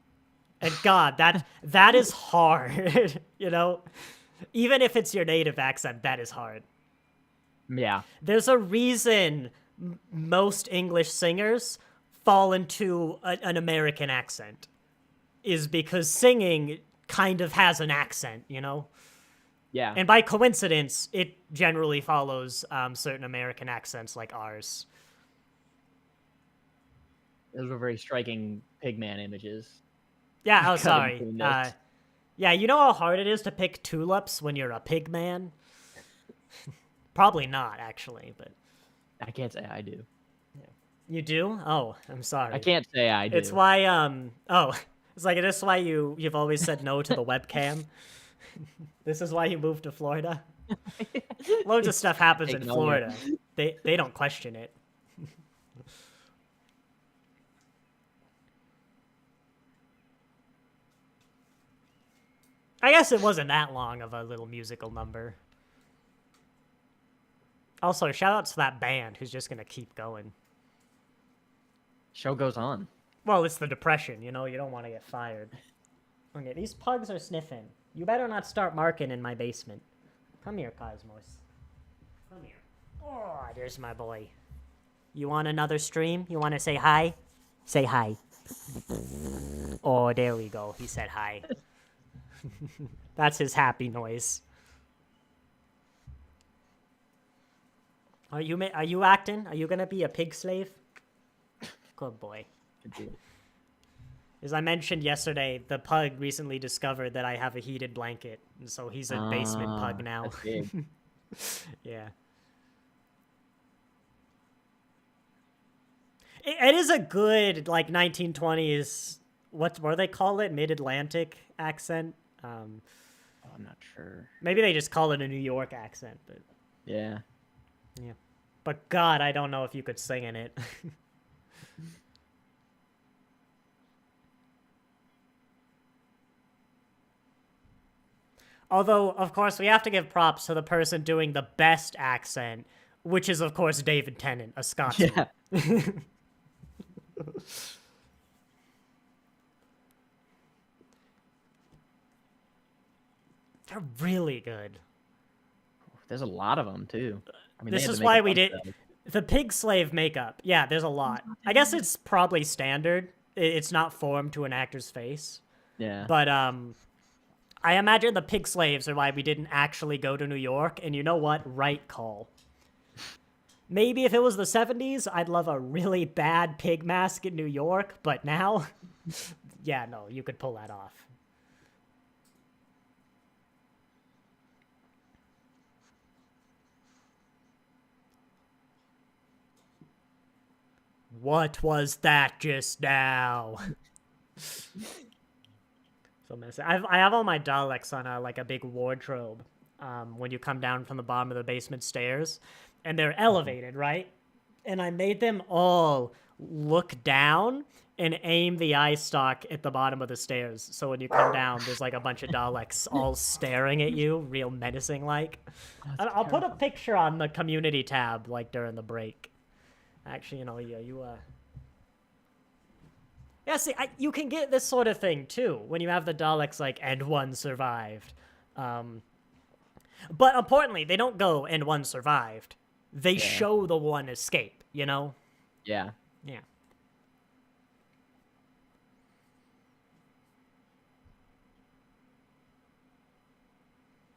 And God, that is hard, you know? Even if it's your native accent, that is hard. Yeah. There's a reason most English singers fall into an American accent, is because singing kind of has an accent, you know? Yeah. And by coincidence, it generally follows certain American accents like ours. Those were very striking Pigman images. Yeah, oh, sorry. Yeah, you know how hard it is to pick tulips when you're a pig man? Probably not, actually, but... I can't say I do. Yeah. You do? Oh, I'm sorry. I can't say I do. It's why, it's like, this is why you've always said no to the webcam. This is why you moved to Florida. Loads of stuff happens in Florida. They don't question it. I guess it wasn't that long of a little musical number. Also, shout out to that band who's just gonna keep going. Show goes on. Well, it's the Depression, you know, you don't want to get fired. Okay, these pugs are sniffing. You better not start marking in my basement. Come here, Cosmos. Come here. Oh, there's my boy. You want another stream? You want to say hi? Say hi. Oh, there we go. He said hi. That's his happy noise. Are you acting? Are you gonna be a pig slave? Good boy. As I mentioned yesterday, the pug recently discovered that I have a heated blanket, and so he's a basement pug now. That's big. Yeah. It is a good, like, 1920s, what do they call it? Mid-Atlantic accent? I'm not sure. Maybe they just call it a New York accent, but... Yeah. Yeah. But God, I don't know if you could sing in it. Although, of course, we have to give props to the person doing the best accent, which is, of course, David Tennant, a Scotsman. Yeah. They're really good. There's a lot of them, too. I mean, this is why we did the pig slave makeup. Yeah, there's a lot. I guess it's probably standard. It's not formed to an actor's face. Yeah. But I imagine the pig slaves are why we didn't actually go to New York. And you know what? Right call. Maybe if it was the 70s, I'd love a really bad pig mask in New York. But now, yeah, no, you could pull that off. What was that just now? So messy. I have all my Daleks on like a big wardrobe when you come down from the bottom of the basement stairs. And they're elevated, right? And I made them all look down and aim the eye stalk at the bottom of the stairs. So when you come down, there's like a bunch of Daleks all staring at you, real menacing-like. I'll put a picture on the community tab, like, during the break. Actually, you know, yeah, see, you can get this sort of thing, too, when you have the Daleks, like, and one survived. But importantly, they don't go, and one survived. They show the one escape, you know? Yeah. Yeah.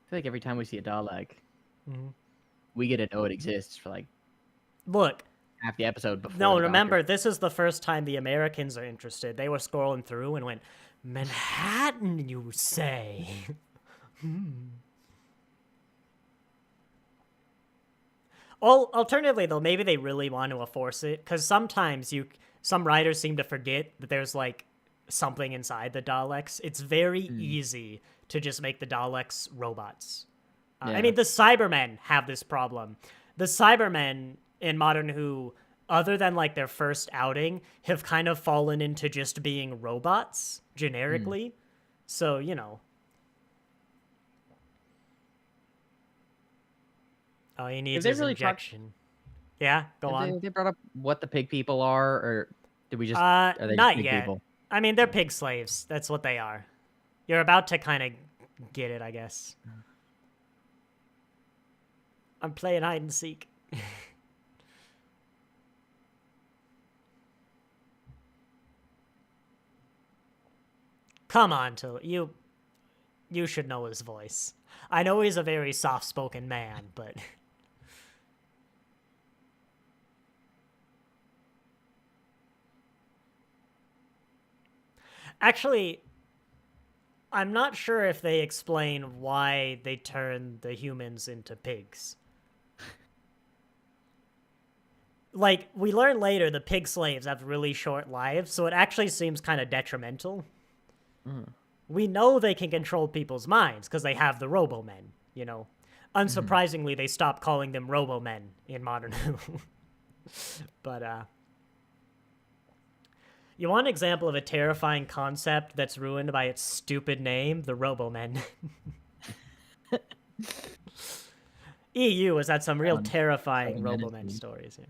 feel like every time we see a Dalek, Mm-hmm. we get to know it exists for like Look, half the episode before. no, the remember, Doctor. this is the first time the Americans are interested. They were scrolling through and went, Manhattan, you say? Alternatively, though, maybe they really want to force it, because sometimes some writers seem to forget that there's, like, something inside the Daleks. It's very easy to just make the Daleks robots. I mean, the Cybermen have this problem. The Cybermen in Modern Who, other than, like, their first outing, have kind of fallen into just being robots, generically. So, you know. All he needs is injection. Yeah, go on. They brought up what the pig people are, or did we just? Are they not pig yet. People? I mean, they're pig slaves. That's what they are. You're about to kind of get it, I guess. I'm playing hide and seek. Come on, you should know his voice. I know he's a very soft-spoken man, but actually, I'm not sure if they explain why they turn the humans into pigs. Like, we learn later the pig slaves have really short lives, so it actually seems kind of detrimental. We know they can control people's minds because they have the Robo-Men, you know. Unsurprisingly, they stopped calling them Robo-Men in Modern Who. But, you want an example of a terrifying concept that's ruined by its stupid name? The Robo-Men. EU has had some real terrifying Robo-Men stories here.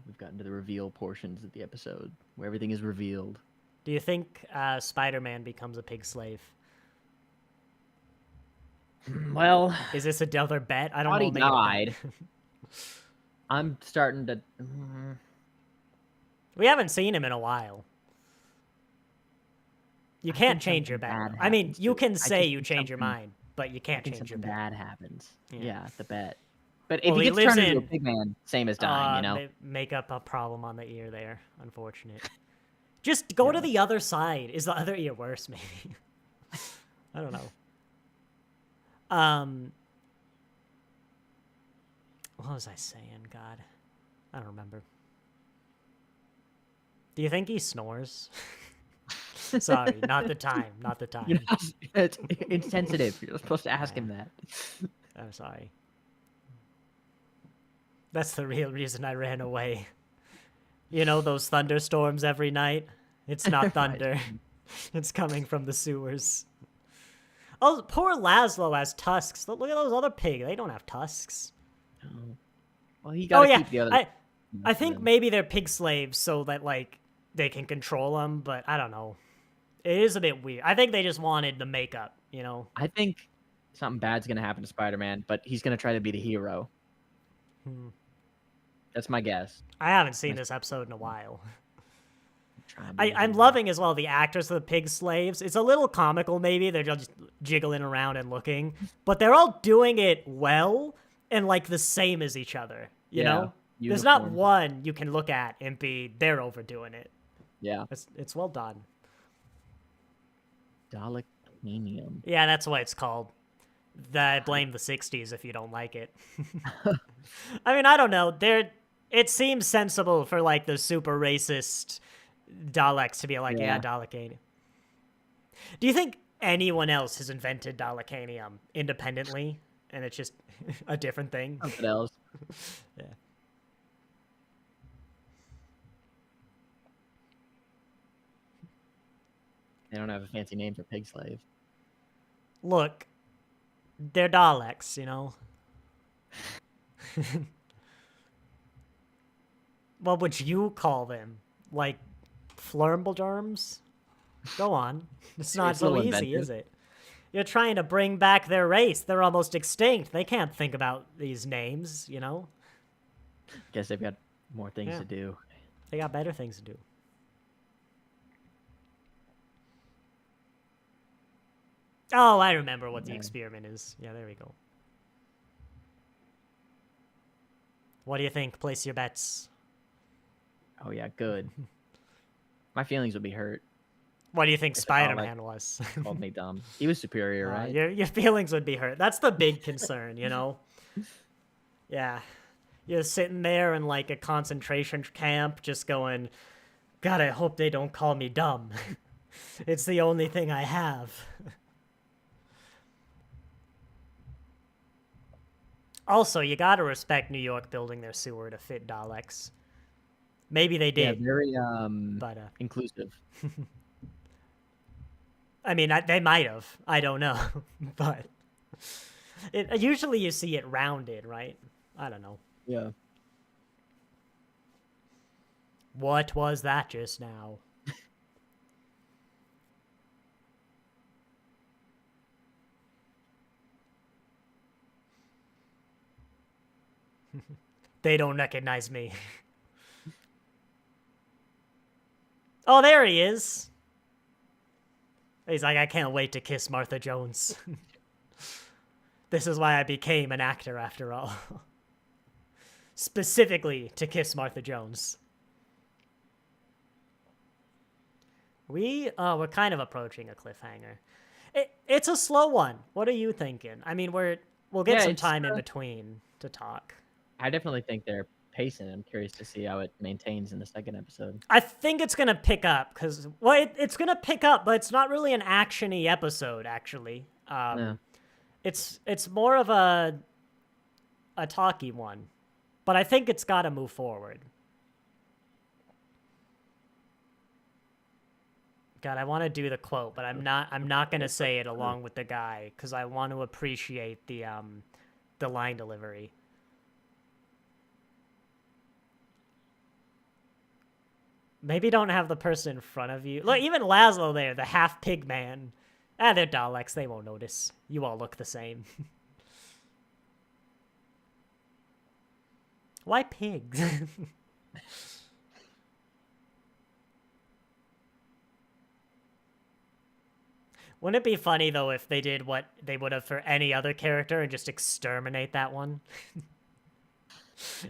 We've gotten to the reveal portions of the episode where everything is revealed. Do you think Spider-Man becomes a pig slave? Well, is this another bet? I don't know. He died. I'm starting to. We haven't seen him in a while. You can't change your bet. I mean, you can say you change your mind, but you can't change your bet. Bad happens. Yeah, the bet. But if he gets turned into a pig man, same as dying, you know? They make up a problem on the ear there. Unfortunate. Just go to the other side. Is the other ear worse, maybe? I don't know. What was I saying? God. I don't remember. Do you think he snores? Sorry, not the time. Not the time. It's insensitive. You're supposed to ask him that. I'm sorry. That's the real reason I ran away. You know, those thunderstorms every night? It's not thunder. It's coming from the sewers. Oh, poor Laszlo has tusks. Look at those other pigs. They don't have tusks. Oh. Well, he got to keep the other... I think maybe they're pig slaves so that, like, they can control them, but I don't know. It is a bit weird. I think they just wanted the makeup, you know? I think something bad's going to happen to Spider-Man, but he's going to try to be the hero. That's my guess. I haven't seen this episode in a while. I'm loving as well the actors of the pig slaves. It's a little comical, maybe. They're just jiggling around and looking. But they're all doing it well and, like, the same as each other, you know? Uniform. There's not one you can look at and be, they're overdoing it. Yeah. It's well done. Dalekanium. Yeah, that's what it's called. I blame the 60s if you don't like it. I mean, I don't know. It seems sensible for, like, the super racist Daleks to be like, yeah, Dalekanium. Do you think anyone else has invented Dalekanium independently, and it's just a different thing? Something else. Yeah. They don't have a fancy name for pig slave. Look, they're Daleks, you know? What would you call them? Like, flurmblegerms? Go on. It's not so easy, is it? You're trying to bring back their race. They're almost extinct. They can't think about these names, you know? Guess they've got more things to do. They got better things to do. Oh, I remember what the experiment is. Yeah, there we go. What do you think? Place your bets. Oh, yeah, good. My feelings would be hurt. What do you think Spider-Man was? Called me dumb. He was superior, right? Your feelings would be hurt. That's the big concern, you know? Yeah. You're sitting there in, like, a concentration camp just going, God, I hope they don't call me dumb. It's the only thing I have. Also, you gotta respect New York building their sewer to fit Daleks. Maybe they did. Yeah, very inclusive. I mean, they might have. I don't know. But usually you see it rounded, right? I don't know. Yeah. What was that just now? They don't recognize me. Oh, there he is. He's like, I can't wait to kiss Martha Jones. This is why I became an actor, after all. Specifically to kiss Martha Jones. We're kind of approaching a cliffhanger. It's a slow one. What are you thinking? I mean, we'll get some time in between to talk. I definitely think they're pacing. I'm curious to see how it maintains in the second episode. I think it's gonna pick up because it's gonna pick up, but it's not really an action-y episode. Actually, Yeah. It's more of a talky one, but I think it's got to move forward. God, I want to do the quote, but I'm not gonna say it along with the guy because I want to appreciate the line delivery. Maybe don't have the person in front of you. Look, even Laszlo there, the half pig man. They're Daleks. They won't notice. You all look the same. Why pigs? Wouldn't it be funny, though, if they did what they would have for any other character and just exterminate that one?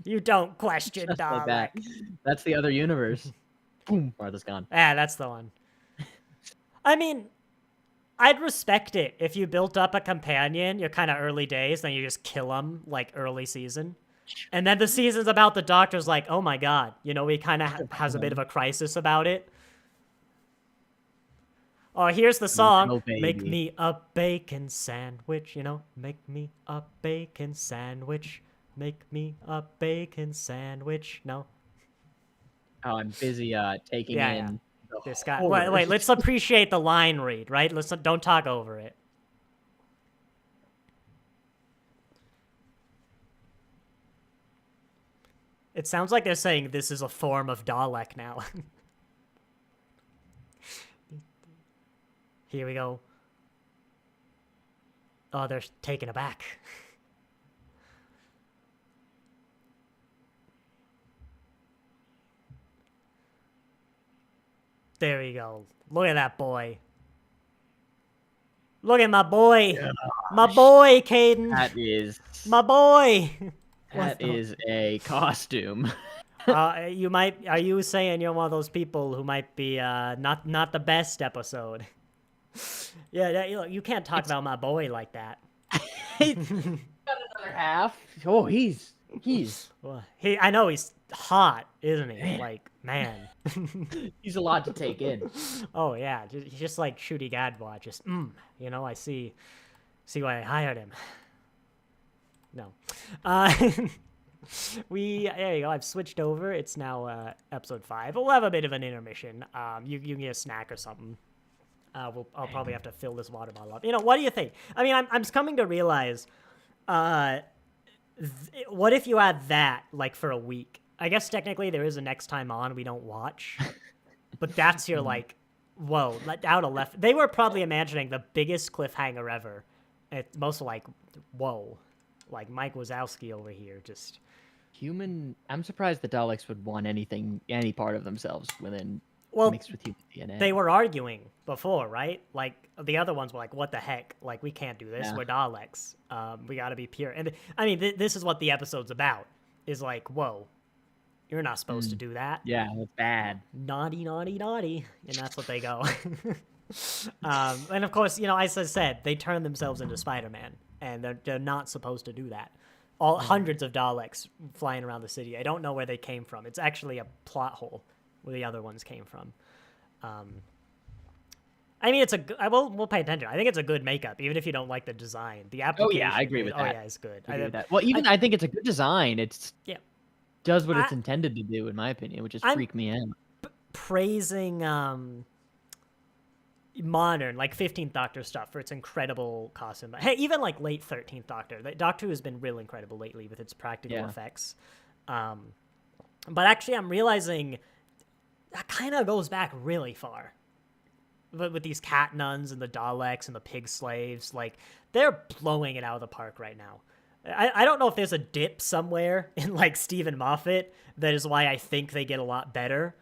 You don't question Dalek. Like that. That's the other universe. Boom, Martha's gone. That's the one. I mean, I'd respect it if you built up a companion, you're kind of early days, then you just kill him, like, early season. And then the season's about the Doctor's like, oh my god, you know, he kind of has a bit of a crisis about it. Oh, here's the song. No, make me a bacon sandwich, you know? Make me a bacon sandwich. Make me a bacon sandwich. No? Oh, I'm busy taking in this guy. Wait, let's appreciate the line read, right? Don't talk over it. It sounds like they're saying this is a form of Dalek now. Here we go. Oh, they're taken aback. There we go. Look at that boy. Look at my boy. Gosh. My boy, Caden. That is... My boy. That is a costume. Are you saying you're one of those people who might be not the best episode? Yeah, you can't talk about my boy like that. He's got another half. Oh, he's... Well, I know he's hot, isn't he? Like, man. He's a lot to take in. Oh, yeah. He's just like Shooty Gadwa. Just, you know, I see why I hired him. No. There you go. I've switched over. It's now episode 5. We'll have a bit of an intermission. You can get a snack or something. I'll probably have to fill this water bottle up. You know, what do you think? I mean, I'm coming to realize, what if you had that, like, for a week? I guess technically there is a next time on we don't watch, but that's your, like, whoa, out of left. They were probably imagining the biggest cliffhanger ever. It's most like, whoa, like Mike Wazowski over here, just I'm surprised the Daleks would want any part of themselves within mixed with human DNA. They were arguing before, right? Like the other ones were like, "What the heck? Like we can't do this. We're Daleks. We got to be pure." And I mean, this is what the episode's about. Is like, whoa, you're not supposed to do that. Yeah, it's bad. Naughty, naughty, naughty, and that's what they go. And of course, as I said, they turn themselves into Spider-Man, and they're not supposed to do that. Hundreds of Daleks flying around the city. I don't know where they came from. It's actually a plot hole where the other ones came from. I mean, we'll pay attention. I think it's a good makeup, even if you don't like the design. The application. Oh yeah, I agree with that. Oh yeah, it's good. I agree with that. Well, I think it's a good design. It's does what it's intended to do, in my opinion, which is freak me out. Praising modern, like 15th Doctor stuff for its incredible costume. Hey, even like late 13th Doctor. Doctor Who has been real incredible lately with its practical effects. But actually, I'm realizing that kind of goes back really far. But with these cat nuns and the Daleks and the pig slaves, like they're blowing it out of the park right now. I don't know if there's a dip somewhere in like Stephen Moffat that is why I think they get a lot better.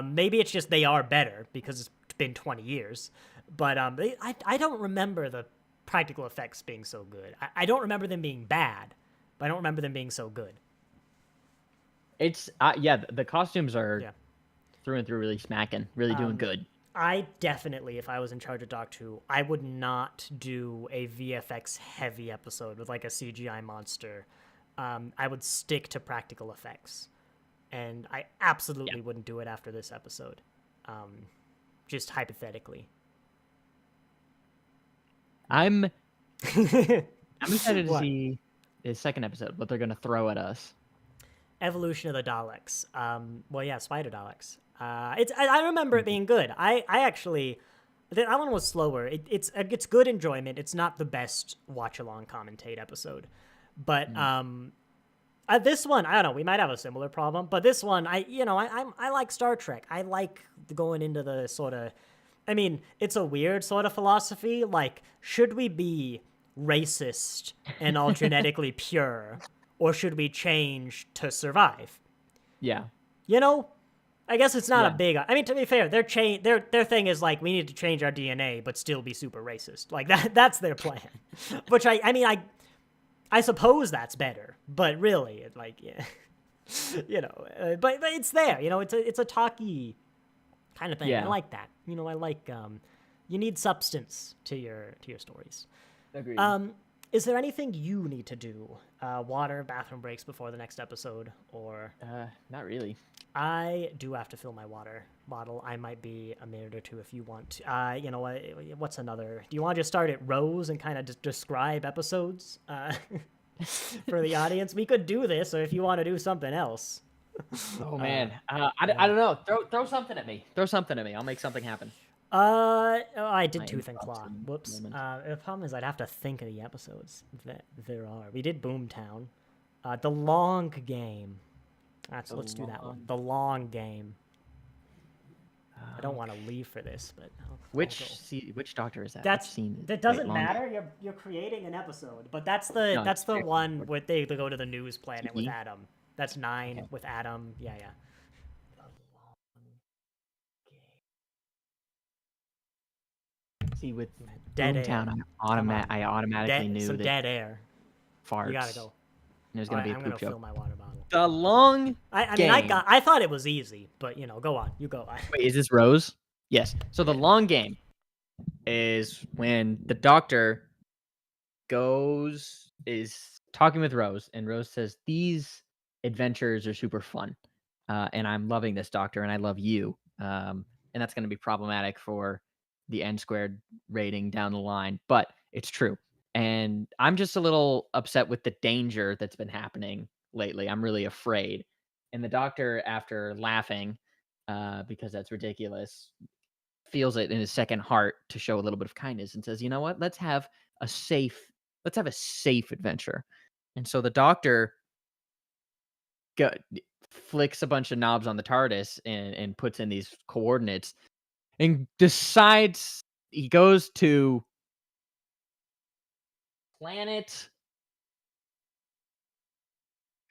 Maybe it's just they are better because it's been 20 years. But I don't remember the practical effects being so good. I don't remember them being bad, but I don't remember them being so good. It's the costumes are through and through really smacking, really doing good. I definitely, if I was in charge of Doctor Who, I would not do a VFX heavy episode with like a CGI monster. I would stick to practical effects, and I absolutely wouldn't do it after this episode. Just hypothetically. I'm excited to see the second episode, what they're going to throw at us. Evolution of the Daleks. Spider Daleks. I remember it being good. I actually, that one was slower. It's good enjoyment. It's not the best watch along commentate episode, but this one, I don't know. We might have a similar problem, but this one, I like Star Trek. I like going into the sort of, I mean, it's a weird sort of philosophy. Like, should we be racist and all genetically pure, or should we change to survive? Yeah. I guess it's not a big. I mean, to be fair, their thing is like we need to change our DNA but still be super racist. Like that's their plan. Which I suppose that's better, but really, but it's there. It's a talky kind of thing. Yeah. I like that. I like you need substance to your stories. Agreed. Is there anything you need to do? Water, bathroom breaks before the next episode, or? Not really. I do have to fill my water bottle. I might be a minute or two if you want. You know what? What's another? Do you want to just start at Rose and kind of just describe episodes for the audience? We could do this, or if you want to do something else. Oh man, I don't know. Throw something at me. Throw something at me. I'll make something happen. I did Tooth and Claw. Whoops. The problem is I'd have to think of the episodes that there are. We did Boomtown. The Long Game. Let's do that one. The Long Game. I don't want to leave for this, but which Doctor is that? That doesn't matter. You're creating an episode, but that's the one where they go to the news planet with Adam. That's 9 with Adam. Yeah. See, with Boomtown, I automatically knew some that dead air. Farts. You gotta go. There's gonna be a poop joke. I'm gonna fill my water bottle. The Long Game. I thought it was easy, but go on. You go. Wait, is this Rose? Yes. So the Long Game is when the Doctor is talking with Rose, and Rose says, "These adventures are super fun, and I'm loving this, Doctor, and I love you." And that's going to be problematic for the N² rating down the line, but it's true. And I'm just a little upset with the danger that's been happening lately. I'm really afraid. And the Doctor, after laughing, because that's ridiculous, feels it in his second heart to show a little bit of kindness and says, "You know what? Let's have a safe adventure." And so the Doctor flicks a bunch of knobs on the TARDIS and puts in these coordinates and decides he goes to planet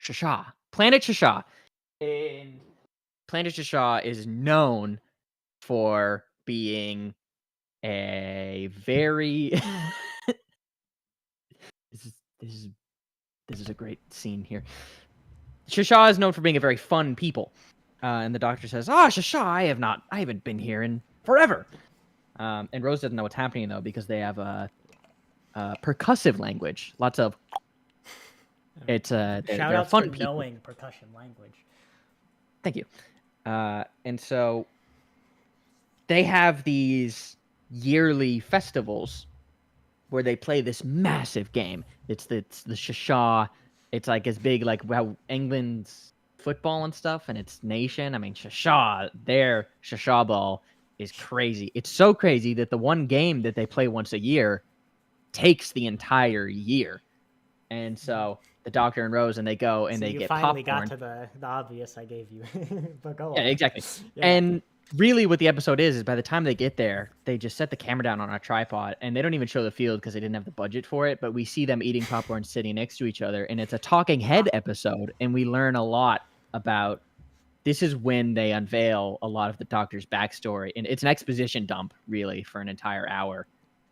Shasha. Planet Shasha. And Planet Shasha is known for being a very this is this is this is a great scene here. Shasha is known for being a very fun people. And the doctor says, Shasha, I haven't been here in forever. And Rose doesn't know what's happening though, because they have a percussive language. Lots of it's Shout they're outs fun for people. knowing percussion language. Thank you. And so they have these yearly festivals where they play this massive game. It's the Shasha. It's like as big like how England's football and stuff, and its nation. I mean, Shasha, their Shasha ball is crazy. It's so crazy that the one game that they play once a year takes the entire year. And so the Doctor and Rose, and they go and they you get finally popcorn. got to the obvious I gave you. But go on. Yeah, exactly. Yeah. And really what the episode is by the time they get there, they just set the camera down on a tripod, and they don't even show the field because they didn't have the budget for it, but we see them eating popcorn sitting next to each other, and it's a talking head episode, and we learn a lot about this is when they unveil a lot of the Doctor's backstory, and it's an exposition dump really for an entire hour.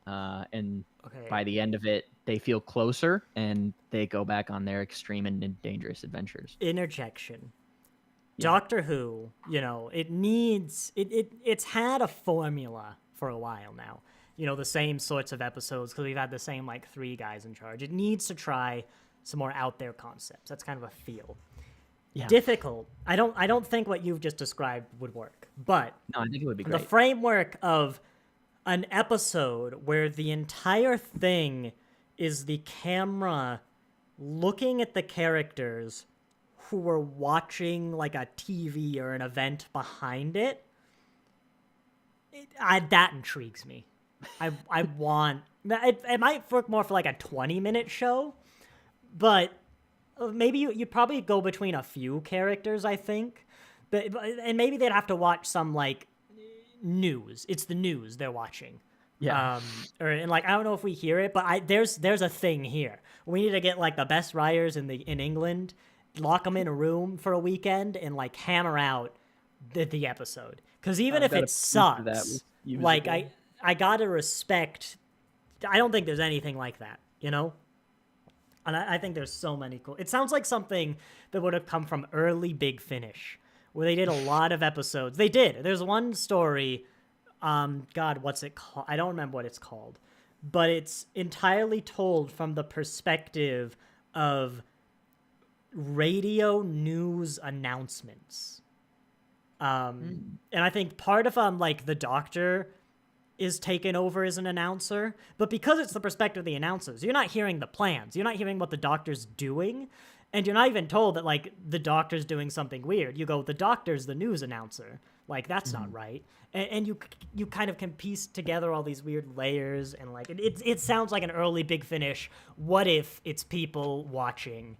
And by the end of it, they feel closer, and they go back on their extreme and dangerous adventures. Interjection. Doctor Who, it's had a formula for a while now. The same sorts of episodes, because we've had the same, 3 guys in charge. It needs to try some more out there concepts. That's kind of a feel. Yeah. Difficult. I don't think what you've just described would work. But no, I think it would be great. The framework of an episode where the entire thing is the camera looking at the characters who were watching a TV or an event behind it, that intrigues me. I want it might work more for a 20-minute show, but maybe you'd probably go between a few characters, I think, and maybe they'd have to watch some news. It's the news they're watching. Yeah. I don't know if we hear it, but there's a thing here. We need to get the best writers in England, lock them in a room for a weekend, and hammer out the episode. Because even if it sucks, I gotta respect. I don't think there's anything like that, And I think there's so many cool. It sounds like something that would have come from early Big Finish, where they did a lot of episodes. They did. There's one story. God, what's it called? I don't remember what it's called, but it's entirely told from the perspective of radio news announcements. And I think part of the Doctor is taken over as an announcer, but because it's the perspective of the announcers, you're not hearing the plans, you're not hearing what the Doctor's doing, and you're not even told that the Doctor's doing something weird. You go, the Doctor's the news announcer, that's not right, and you kind of can piece together all these weird layers, and it sounds like an early Big Finish. What if it's people watching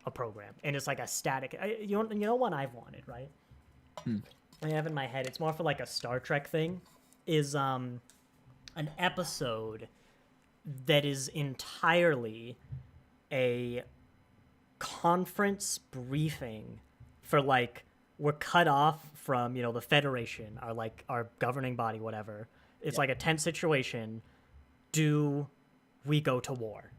a program and it's a static? You know what I've wanted, right? I have in my head. It's more for a Star Trek thing. Is an episode that is entirely a conference briefing for we're cut off from the Federation, our governing body, whatever. It's a tense situation. Do we go to war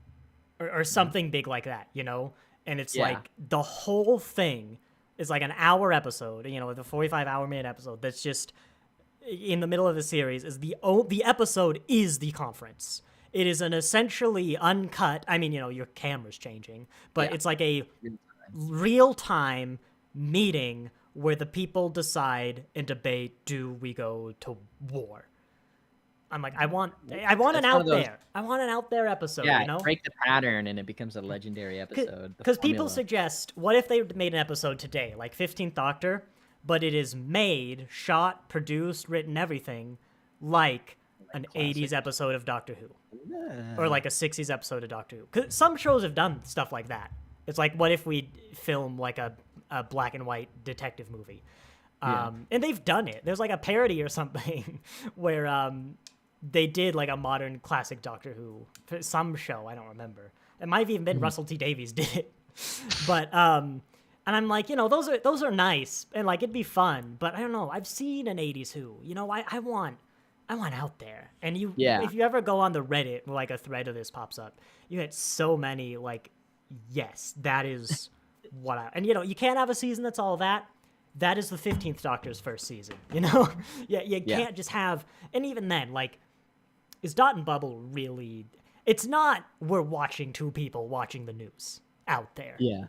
or something big like that? And it's the whole thing is an hour episode. The 45-hour-minute episode that's just in the middle of the series. Is the episode is the conference. It is an essentially uncut. I mean, your camera's changing, but it's a real-time meeting where the people decide and debate: do we go to war? I'm I want an out there. I want an out there episode. Break the pattern, and it becomes a legendary episode. Because people suggest, what if they made an episode today, 15th Doctor, but it is made, shot, produced, written, everything an 80s episode of Doctor Who, or a 60s episode of Doctor Who. Because some shows have done stuff like that. It's what if we film a black and white detective movie? And they've done it. There's a parody or something where they did a modern classic Doctor Who, some show, I don't remember. It might have even been Russell T Davies did it. But And I'm like, those are nice, and like it'd be fun, but I don't know. I've seen an '80s Who. I want out there. And Yeah. if you ever go on the Reddit where like a thread of this pops up, you get so many like, yes, that is what I. And you can't have a season that's all that. That is the 15th Doctor's first season. Yeah, you can't just have. And even then, like, is Dot and Bubble really? It's not. We're watching two people watching the news out there. Yeah.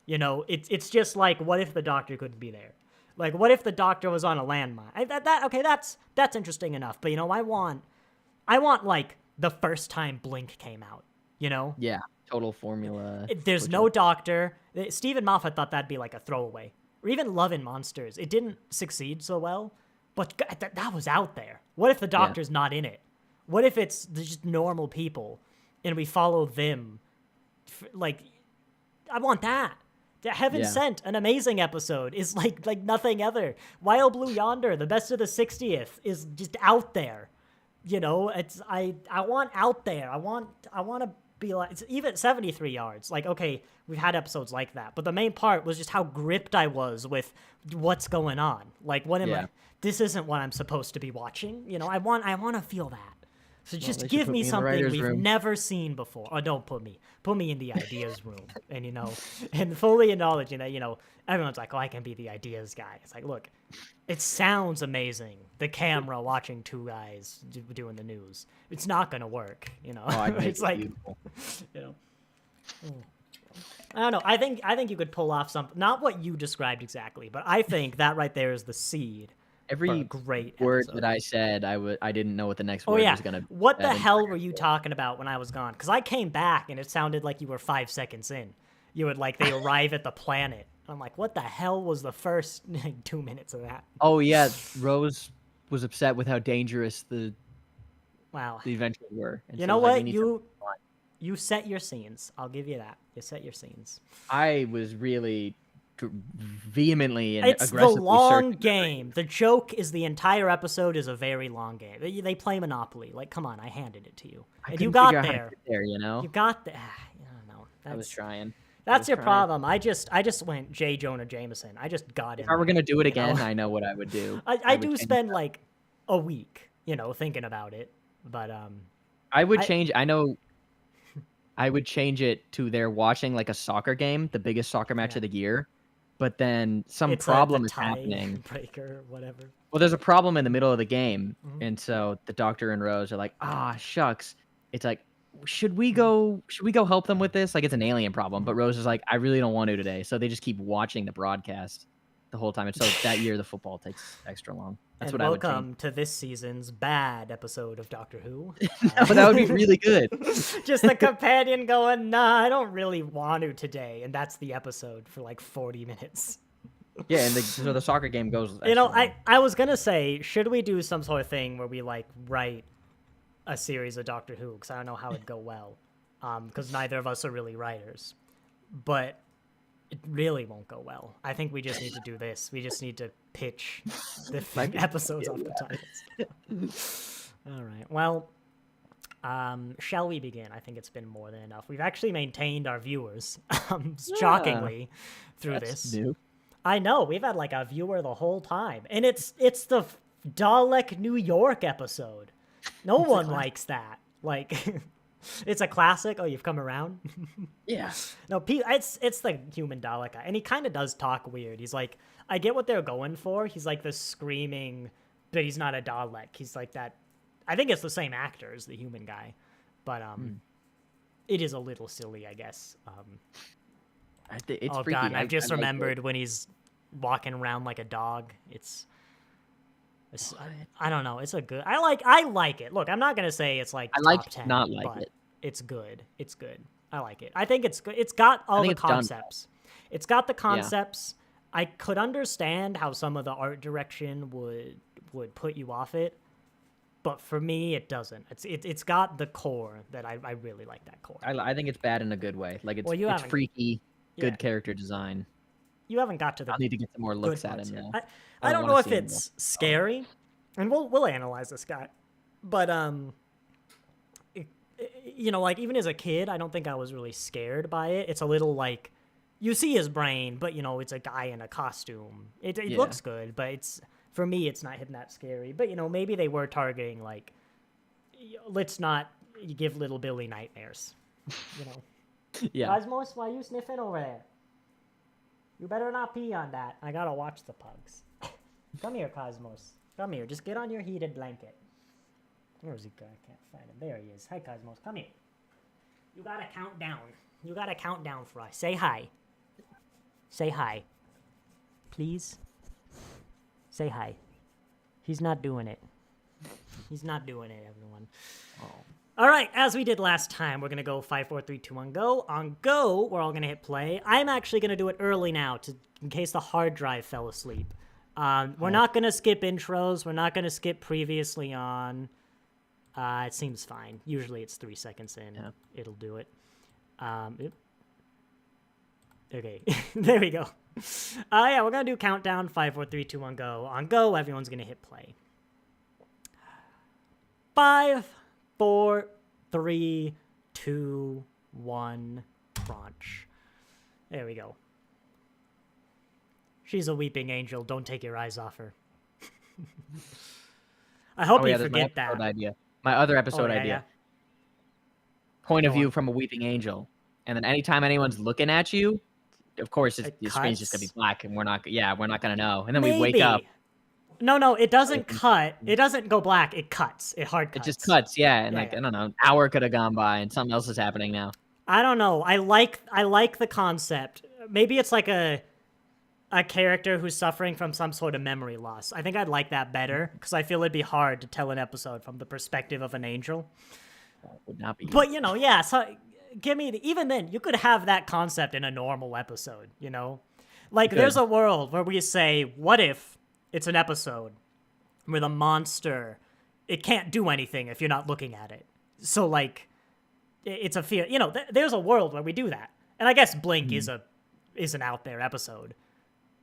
It's just like, what if the Doctor couldn't be there? Like, what if the Doctor was on a landmine? Okay, that's interesting enough. But I want like the first time Blink came out. Yeah. Total formula. There's no Doctor. Stephen Moffat thought that'd be like a throwaway. Or even Love and Monsters. It didn't succeed so well, but that was out there. What if the Doctor's not in it? What if it's just normal people and we follow them? Like, I want that. Heaven Sent, an amazing episode, is like nothing other. Wild Blue Yonder, the best of the 60th, is just out there. It's I want out there. I want to be like, it's even 73 yards. Like, okay, we've had episodes like that, but the main part was just how gripped I was with what's going on. Like, what am I? This isn't what I'm supposed to be watching. I want to feel that. So just give me something we've never seen before. Oh, don't put me in the ideas room. And, and fully acknowledging that, everyone's like, oh, I can be the ideas guy. It's like, look, it sounds amazing. The camera watching two guys doing the news. It's not going to work, Oh, it's like, beautiful. I don't know. I think you could pull off something, not what you described exactly, but I think that right there is the seed. Every great word episode. that I said, I didn't know what the next word was gonna. What the hell were you talking about when I was gone? Because I came back and it sounded like you were 5 seconds in. You would they arrive at the planet. I'm like, what the hell was the first 2 minutes of that? Oh yeah, Rose was upset with how dangerous the adventures were. And you know what? You set your scenes. I'll give you that. You set your scenes. I was really vehemently and it's aggressively the long game. The joke is the entire episode is a very long game. They play Monopoly. Like, come on, I handed it to you, and you got there. You got there. I don't know. I was trying. That's your problem. I just went J. Jonah Jameson. I just got it. If I were gonna do it again, I know what I would do. I do spend like a week, thinking about it. But I would change. I know. I would change it to they're watching like a soccer game, the biggest soccer match of the year, but then some problem is happening. Breaker, whatever. Well, there's a problem in the middle of the game, and so the Doctor and Rose are like, shucks. It's like, should we go help them with this? Like, it's an alien problem, but Rose is like, I really don't want to today. So they just keep watching the broadcast the whole time. And so that year the football takes extra long. That's what I would change. Welcome to this season's bad episode of Doctor Who. No, that would be really good. Just the companion going, nah, I don't really want to today. And that's the episode for like 40 minutes. Yeah, and so the soccer game goes. I was going to say, should we do some sort of thing where we like write a series of Doctor Who? Because I don't know how it'd go well. Because neither of us are really writers. But it really won't go well. I think we just need to do this. We just need to pitch the episodes off the titles. All right. Well, shall we begin? I think it's been more than enough. We've actually maintained our viewers, shockingly, through this. New. I know. We've had like a viewer the whole time. And it's the Dalek New York episode. No one likes that. Like... It's a classic. Oh, you've come around? Yeah. No, it's the human Dalek guy. And he kind of does talk weird. He's like, I get what they're going for. He's like the screaming, but he's not a Dalek. He's like that. I think it's the same actor as the human guy. But it is a little silly, I guess. It's freaky. God, I've just remembered when he's walking around like a dog. I don't know. It's a good. I like it. Look, I'm not gonna say it's like top 10. Not like but it. It's good. It's good. I like it. I think it's good. It's got all the concepts. It's got the concepts. Yeah. I could understand how some of the art direction would put you off it, but for me, it doesn't. It's got the core that I really like. That core. I think it's bad in a good way. Like it's freaky, good character design. You haven't got to the. I'll need to get some more looks at him now. I don't know if it's scary, and we'll analyze this guy, but like even as a kid, I don't think I was really scared by it. It's a little like you see his brain, but you know, it's a guy in a costume. It looks good, but it's, for me, it's not him that scary. But you know, maybe they were targeting like, let's not give little Billy nightmares. You know. Yeah. Cosmos, why are you sniffing over there? You better not pee on that. I gotta watch the pugs. Come here, Cosmos. Come here. Just get on your heated blanket. Where's he? I can't find him. There he is. Hi, Cosmos. Come here. You gotta count down. You gotta count down for us. Say hi. Say hi. Please. Say hi. He's not doing it. He's not doing it, everyone. Oh. All right, as we did last time, we're going to go 5, 4, 3, 2, 1, go. On go, we're all going to hit play. I'm actually going to do it early now in case the hard drive fell asleep. We're not going to skip intros. We're not going to skip previously on. It seems fine. Usually it's 3 seconds in. Yeah. It'll do it. Okay, there we go. Yeah, we're going to do countdown, 5, 4, 3, 2, 1, go. On go, everyone's going to hit play. 5, 4, 3, 2, 1, crunch. There we go. She's a weeping angel. Don't take your eyes off her. I hope you forget that. Idea. My other episode idea. Yeah. Point of view from a weeping angel. And then anytime anyone's looking at you, of course, the screen's just going to be black, and we're not going to know. And then we wake up. No, it doesn't cut. It doesn't go black. It cuts. It hard cuts. It just cuts, yeah. And I don't know, an hour could have gone by, and something else is happening now. I don't know. I like the concept. Maybe it's like a character who's suffering from some sort of memory loss. I think I'd like that better, because I feel it'd be hard to tell an episode from the perspective of an angel. That would not be. But, you know, yeah, so even then, you could have that concept in a normal episode, you know? Like, there's a world where we say, what if it's an episode where the monster, it can't do anything if you're not looking at it. So, like, it's a fear. You know, there's a world where we do that. And I guess Blink is an out there episode.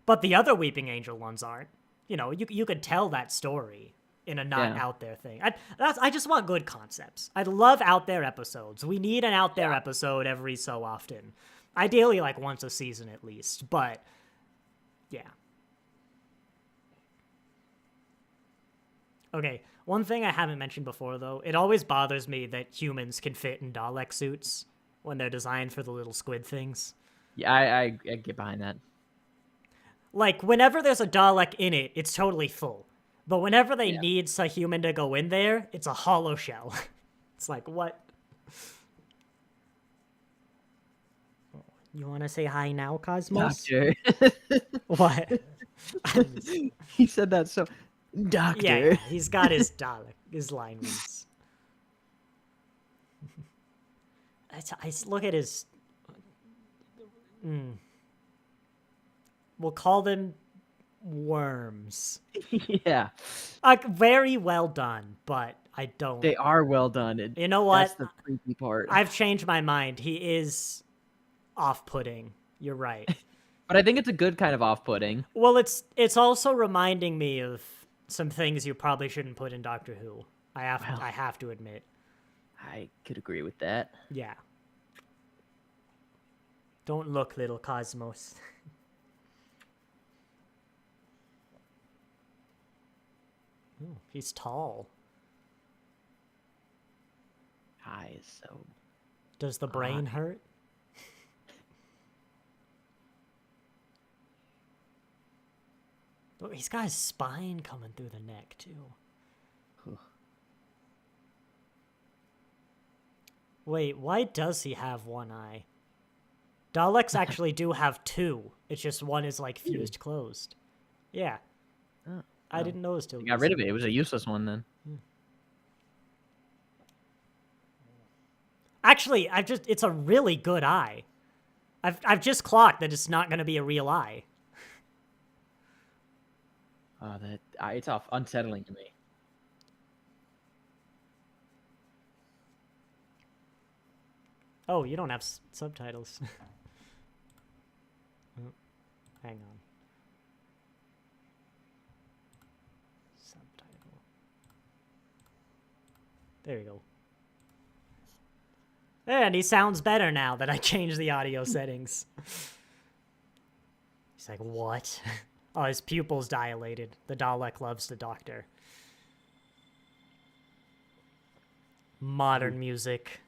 But the other Weeping Angel ones aren't. You know, you could tell that story in a not out there thing. I just want good concepts. I love out there episodes. We need an out there episode every so often. Ideally, like once a season at least. But, yeah. Okay, one thing I haven't mentioned before, though, it always bothers me that humans can fit in Dalek suits when they're designed for the little squid things. Yeah, I get behind that. Like, whenever there's a Dalek in it, it's totally full. But whenever they need a human to go in there, it's a hollow shell. It's like, what? You want to say hi now, Cosmos? Doctor. What? He said that so... Doctor. Yeah, he's got his Dalek, his line reads. I look at his... We'll call them worms. Yeah. Very well done, but I don't... They are well done. You know what? That's the creepy part. I've changed my mind. He is off-putting. You're right. But I think it's a good kind of off-putting. Well, it's also reminding me of some things you probably shouldn't put in Doctor Who. I have to admit. I could agree with that. Yeah. Don't look, little Cosmos. Ooh, he's tall. Eye is so... Does the brain hurt? Oh, he's got his spine coming through the neck, too. Wait, why does he have one eye? Daleks actually do have two. It's just one is, like, fused closed. Yeah. Oh, I didn't notice till... You got rid of it. It was a useless one, then. Actually, it's a really good eye. I've just clocked that it's not going to be a real eye. It's unsettling to me. Oh, you don't have subtitles. Oh, hang on. Subtitle. There you go. And he sounds better now that I changed the audio settings. He's like, what? Oh, his pupils dilated. The Dalek loves the Doctor. Modern music.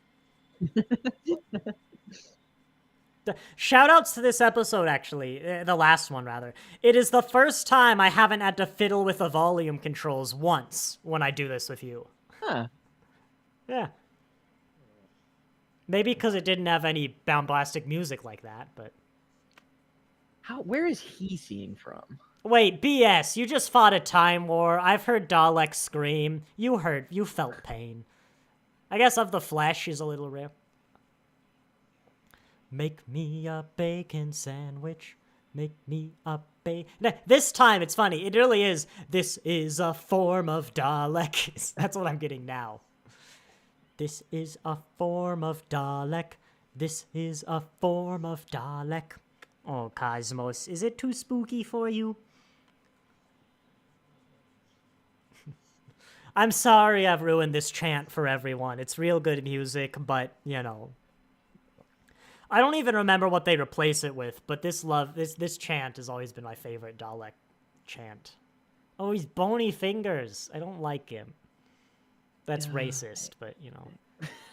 Shout outs to this episode, actually. The last one, rather. It is the first time I haven't had to fiddle with the volume controls once when I do this with you. Huh. Yeah. Maybe because it didn't have any bombastic music like that, but... Where is he seeing from? Wait, BS, you just fought a time war. I've heard Daleks scream. You felt pain. I guess of the flesh is a little rare. Make me a bacon sandwich. Make me a This time, it's funny. It really is. This is a form of Dalek. That's what I'm getting now. This is a form of Dalek. This is a form of Dalek. Oh, Cosmos, is it too spooky for you? I'm sorry I've ruined this chant for everyone. It's real good music, but, you know. I don't even remember what they replace it with, but this chant has always been my favorite Dalek chant. Oh, he's bony fingers. I don't like him. That's racist, but, you know.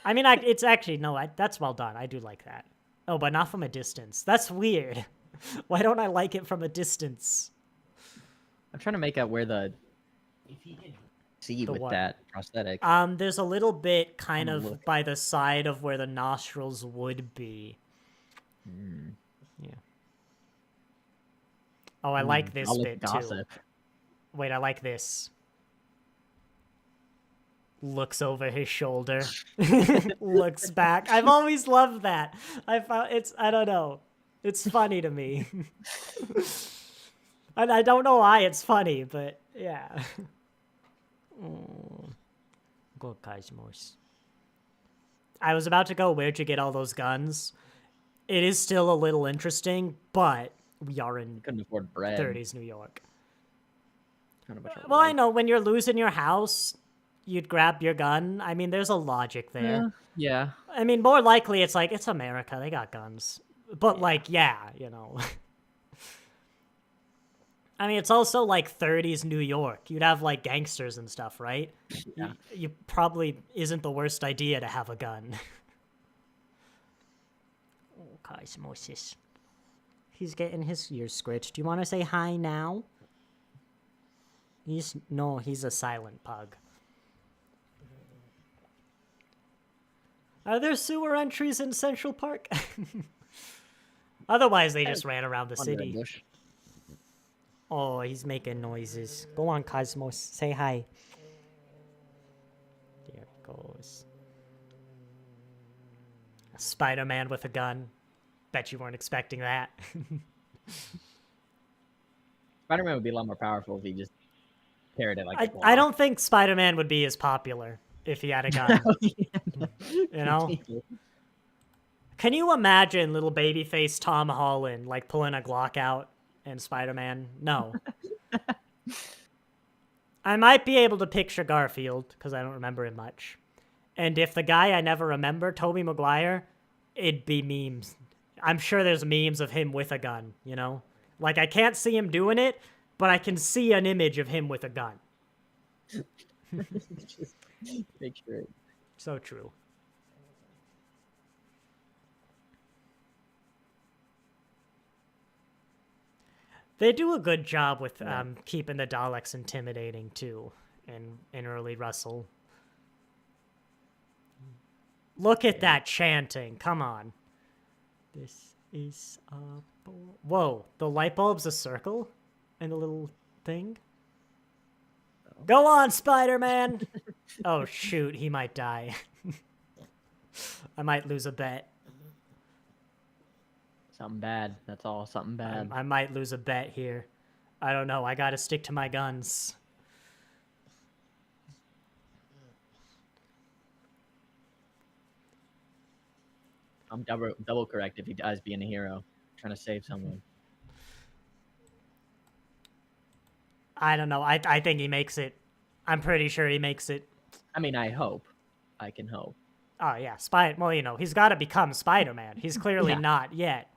I mean, it's actually, no, that's well done. I do like that. Oh, but not from a distance. That's weird. Why don't I like it from a distance? I'm trying to make out where the... If he can see with that prosthetic. There's a little bit kind of by the side of where the nostrils would be. Yeah. Oh, I like this bit too. Wait, I like this. Looks over his shoulder. Looks back. I've always loved that. I don't know. It's funny to me. And I don't know why it's funny, but yeah. Go Cosmos. I was about to go, where'd you get all those guns? It is still a little interesting, but we are in couldn't afford bread. 30s New York. Well, I know, when you're losing your house, you'd grab your gun. I mean, there's a logic there. Yeah. I mean, more likely it's like, it's America, they got guns. But like, yeah, you know. I mean, it's also like 30s New York. You'd have like gangsters and stuff, right? Yeah. You probably isn't the worst idea to have a gun. Oh, Cosmosis. He's getting his ears scratched. Do you want to say hi now? He's a silent pug. Are there sewer entries in Central Park? Otherwise, they just ran around the city. Oh, he's making noises. Go on, Cosmos. Say hi. There it goes. Spider-Man with a gun. Bet you weren't expecting that. Spider-Man would be a lot more powerful if he just carried it like I don't think Spider-Man would be as popular if he had a gun. You know? Can you imagine little babyface Tom Holland like pulling a Glock out and Spider-Man? No. I might be able to picture Garfield because I don't remember him much. And if the guy I never remember, Tobey Maguire, it'd be memes. I'm sure there's memes of him with a gun, you know? Like, I can't see him doing it, but I can see an image of him with a gun. Just picture it. So true. They do a good job with keeping the Daleks intimidating, too, in early Russell. Look at that chanting. Come on. This is a... Whoa, the light bulb's a circle? And a little thing? Go on, Spider-Man! Oh, shoot, he might die. I might lose a bet. Something bad. That's all. Something bad. I might lose a bet here. I don't know. I gotta stick to my guns. I'm double correct if he dies being a hero. Trying to save someone. I don't know. I think he makes it. I'm pretty sure he makes it. I mean, I hope. I can hope. Oh, yeah. Well, you know, he's got to become Spider-Man. He's clearly not yet.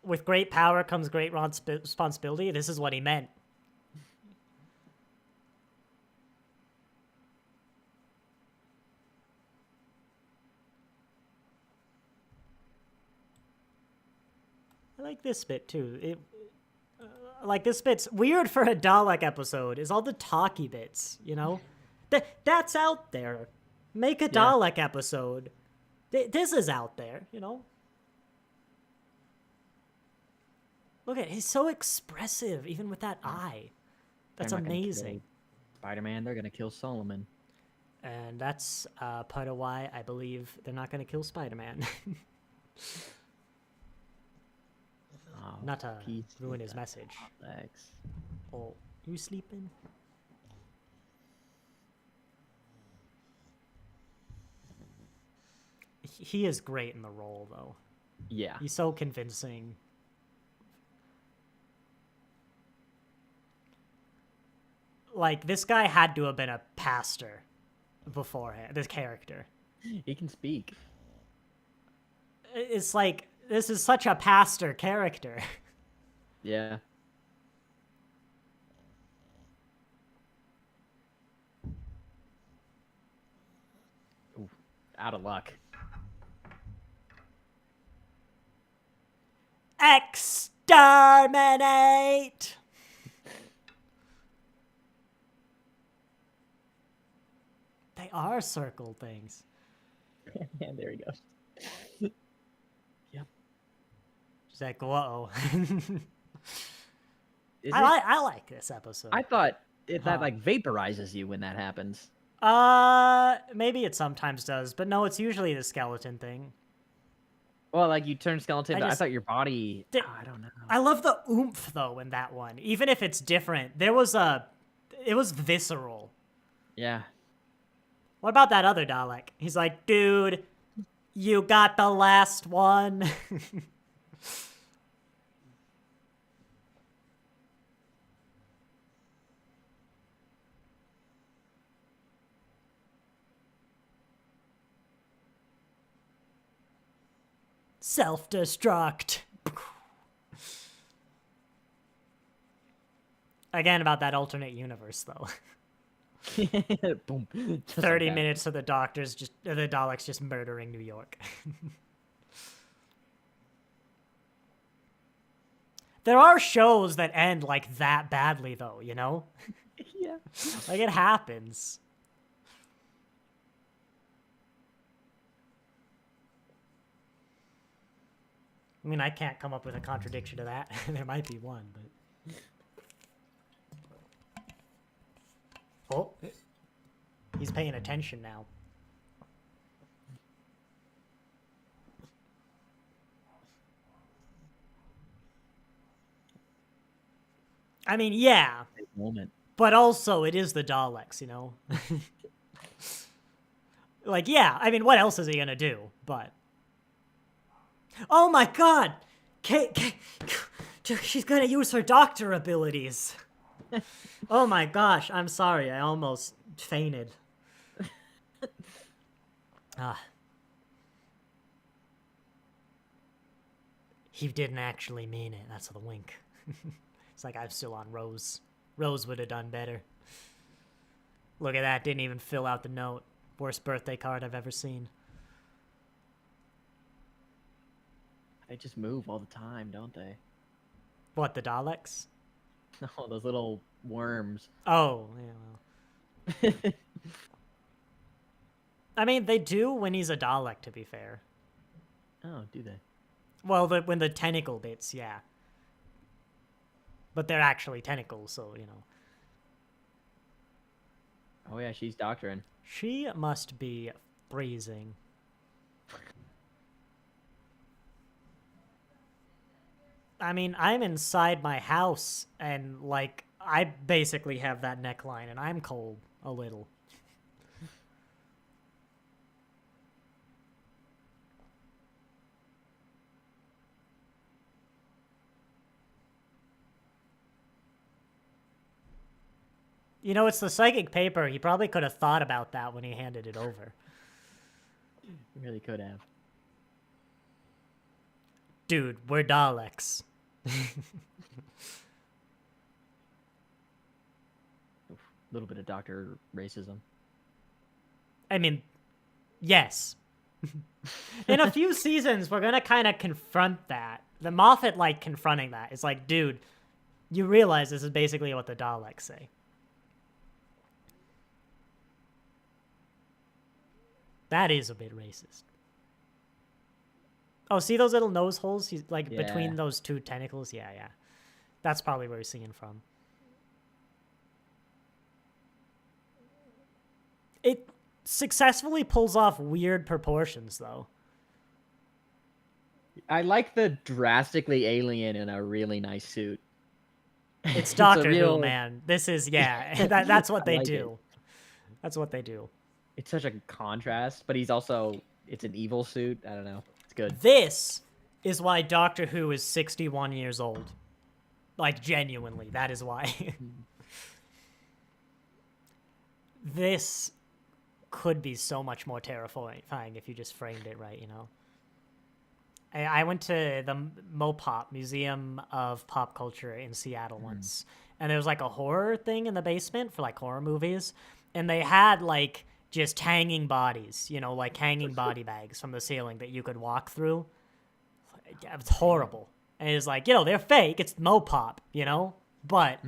with great power comes great responsibility. This is what he meant. I like this bit too. Like this bit's weird for a Dalek episode. Is all the talky bits, you know? That's out there. Make a Dalek episode. This is out there, you know? Look at it. He's so expressive, even with that eye. That's amazing. Spider-Man, they're going to kill Solomon. And that's part of why I believe they're not going to kill Spider-Man. Not to ruin his message. Thanks. Oh, you sleeping? He is great in the role, though. Yeah. He's so convincing. Like, this guy had to have been a pastor beforehand, this character. He can speak. It's like, this is such a pastor character. Yeah. Ooh, out of luck. Exterminate! They are circle things. Yeah, there he goes. Yep. She's like, whoa. I like this episode. I thought that like vaporizes you when that happens. Maybe it sometimes does, but no, it's usually the skeleton thing. Well, like you turn skeleton. I thought your body. I don't know. I love the oomph though in that one, even if it's different. It was visceral. Yeah. What about that other Dalek? He's like, dude, you got the last one. Self-destruct. Again, about that alternate universe, though. Boom. 30 like minutes of the Daleks just murdering New York. There are shows that end like that badly, though, you know? Yeah. Like, it happens. I mean, I can't come up with a contradiction to that. There might be one, but... Oh, he's paying attention now. I mean, yeah. Moment. But also, it is the Daleks, you know? Like, yeah, I mean, what else is he gonna do? But... Oh my god! She's gonna use her doctor abilities. Oh my gosh, I'm sorry, I almost fainted. He didn't actually mean it, that's the wink. It's like I'm still on Rose. Rose would have done better. Look at that, didn't even fill out the note. Worst birthday card I've ever seen. They just move all the time, don't they? What, the Daleks? No, those little worms. Oh, yeah, well. I mean, they do when he's a Dalek, to be fair. Oh, do they? Well, when the tentacle bits, yeah. But they're actually tentacles, so, you know. Oh, yeah, she's doctoring. She must be freezing. I mean, I'm inside my house, and, like, I basically have that neckline, and I'm cold a little. You know, it's the psychic paper. He probably could have thought about that when he handed it over. He really could have. dude, we're Daleks. A little bit of Doctor racism. I mean, yes. In a few seasons, we're gonna kind of confront that. The Moffat, like, confronting that. It's like, dude, you realize this is basically what the Daleks say. That is a bit racist. Oh, see those little nose holes? He's like between those two tentacles? Yeah. That's probably where he's singing from. It successfully pulls off weird proportions, though. I like the drastically alien in a really nice suit. It's Doctor Who, man. This is, that's what they do. That's what they do. It's such a contrast, but it's an evil suit. I don't know. It's good. This is why Doctor Who is 61 years old. Like, genuinely, that is why. This could be so much more terrifying if you just framed it right, you know? I went to the Mopop, Museum of Pop Culture in Seattle once, and there was like a horror thing in the basement for like horror movies, and they had like just hanging bodies, you know, like hanging body bags from the ceiling that you could walk through. It's horrible. And it's like, you know, they're fake. It's Mopop, you know? But,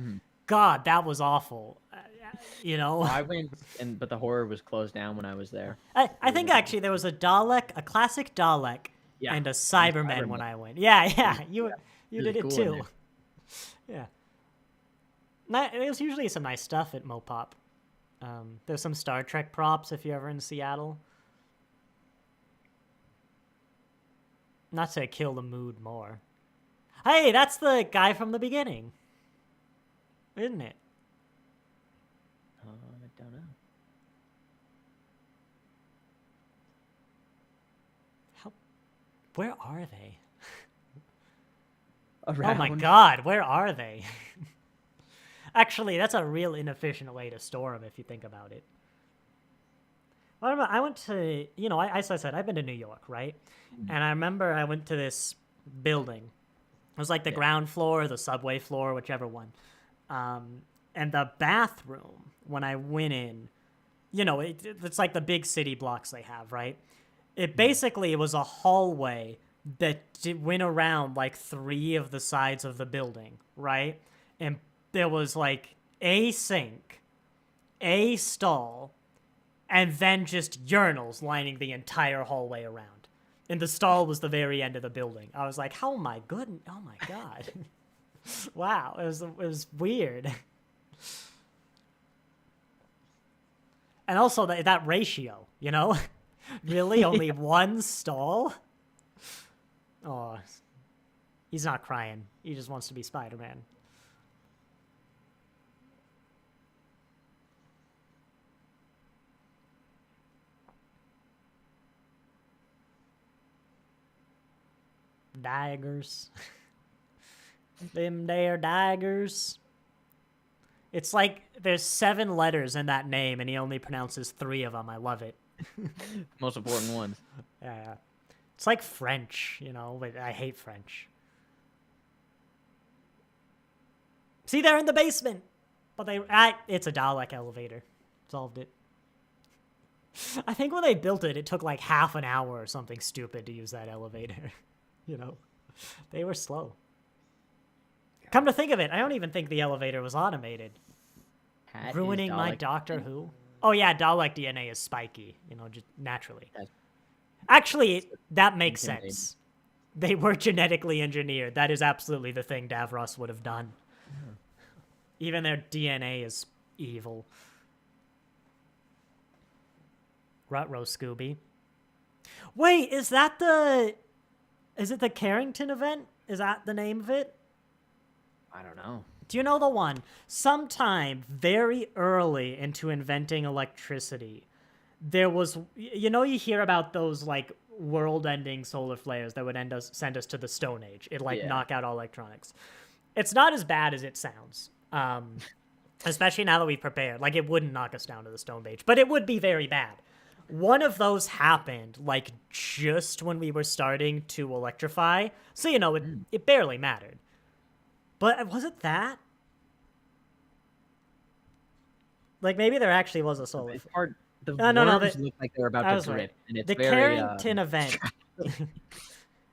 God, that was awful. You know? I went, but the horror was closed down when I was there. I think, actually, there was a Dalek, a classic Dalek, and a Cyberman when I went. Yeah. You did it, cool too. Yeah. There's usually some nice stuff at Mopop. There's some Star Trek props if you're ever in Seattle. Not to kill the mood more. Hey, that's the guy from the beginning. Isn't it? I don't know. Where are they? Around. Oh my god, where are they? Actually, that's a real inefficient way to store them if you think about it. I went to, you know, as I said, I've been to New York, right? And I remember I went to this building. It was like the ground floor, the subway floor, whichever one. And the bathroom, when I went in, you know, it's like the big city blocks they have, right? It basically was a hallway that went around like 3 of the sides of the building, right? And there was like a sink, a stall, and then just urinals lining the entire hallway around. And the stall was the very end of the building. I was like, oh my god. Wow, it was weird. And also that ratio, you know? Really? Only one stall? Oh, he's not crying. He just wants to be Spider-Man. Daggers. Them there daggers. It's like there's 7 letters in that name, and he only pronounces 3 of them. I love it. Most important ones. Yeah. It's like French, you know, but I hate French. See, they're in the basement. But it's a Dalek elevator. Solved it. I think when they built it, it took like half an hour or something stupid to use that elevator. You know, they were slow. Come to think of it, I don't even think the elevator was automated. Ruining my Doctor Who. Oh yeah, Dalek DNA is spiky, you know, just naturally. Actually, that makes sense. They were genetically engineered. That is absolutely the thing Davros would have done. Even their DNA is evil. Ruh-roh, Scooby. Wait, is it the Carrington event? Is that the name of it? I don't know. Do you know the one? Sometime very early into inventing electricity, there was, you know, you hear about those like world-ending solar flares that would send us to the Stone Age. It'd like knock out all electronics. It's not as bad as it sounds. Especially now that we've prepared. Like, it wouldn't knock us down to the Stone Age, but it would be very bad. one of those happened, like, just when we were starting to electrify. So, you know, it barely mattered. But was it that? Like, maybe there actually was a solar flare. The No, worms look like they're about to drip, right. and it's The very Carrington event.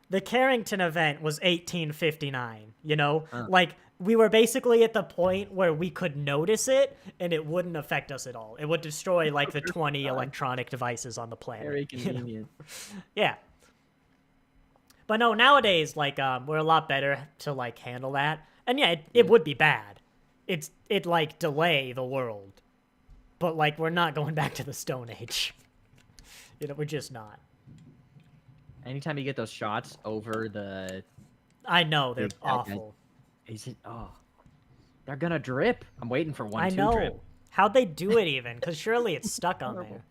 The Carrington event was 1859, you know? Like, we were basically at the point where we could notice it, and it wouldn't affect us at all. It would destroy, like, the 20 electronic devices on the planet. very convenient. You know? Yeah. But no, nowadays, like, we're a lot better to, like, handle that. And yeah, it would be bad. It'd, like, delay the world. But, like, we're not going back to the Stone Age. You know, we're just not. Anytime you get those shots over the... I know, they're awful. They're gonna drip. I'm waiting for one to drip. I know. How'd they do it even? Because surely it's stuck on there.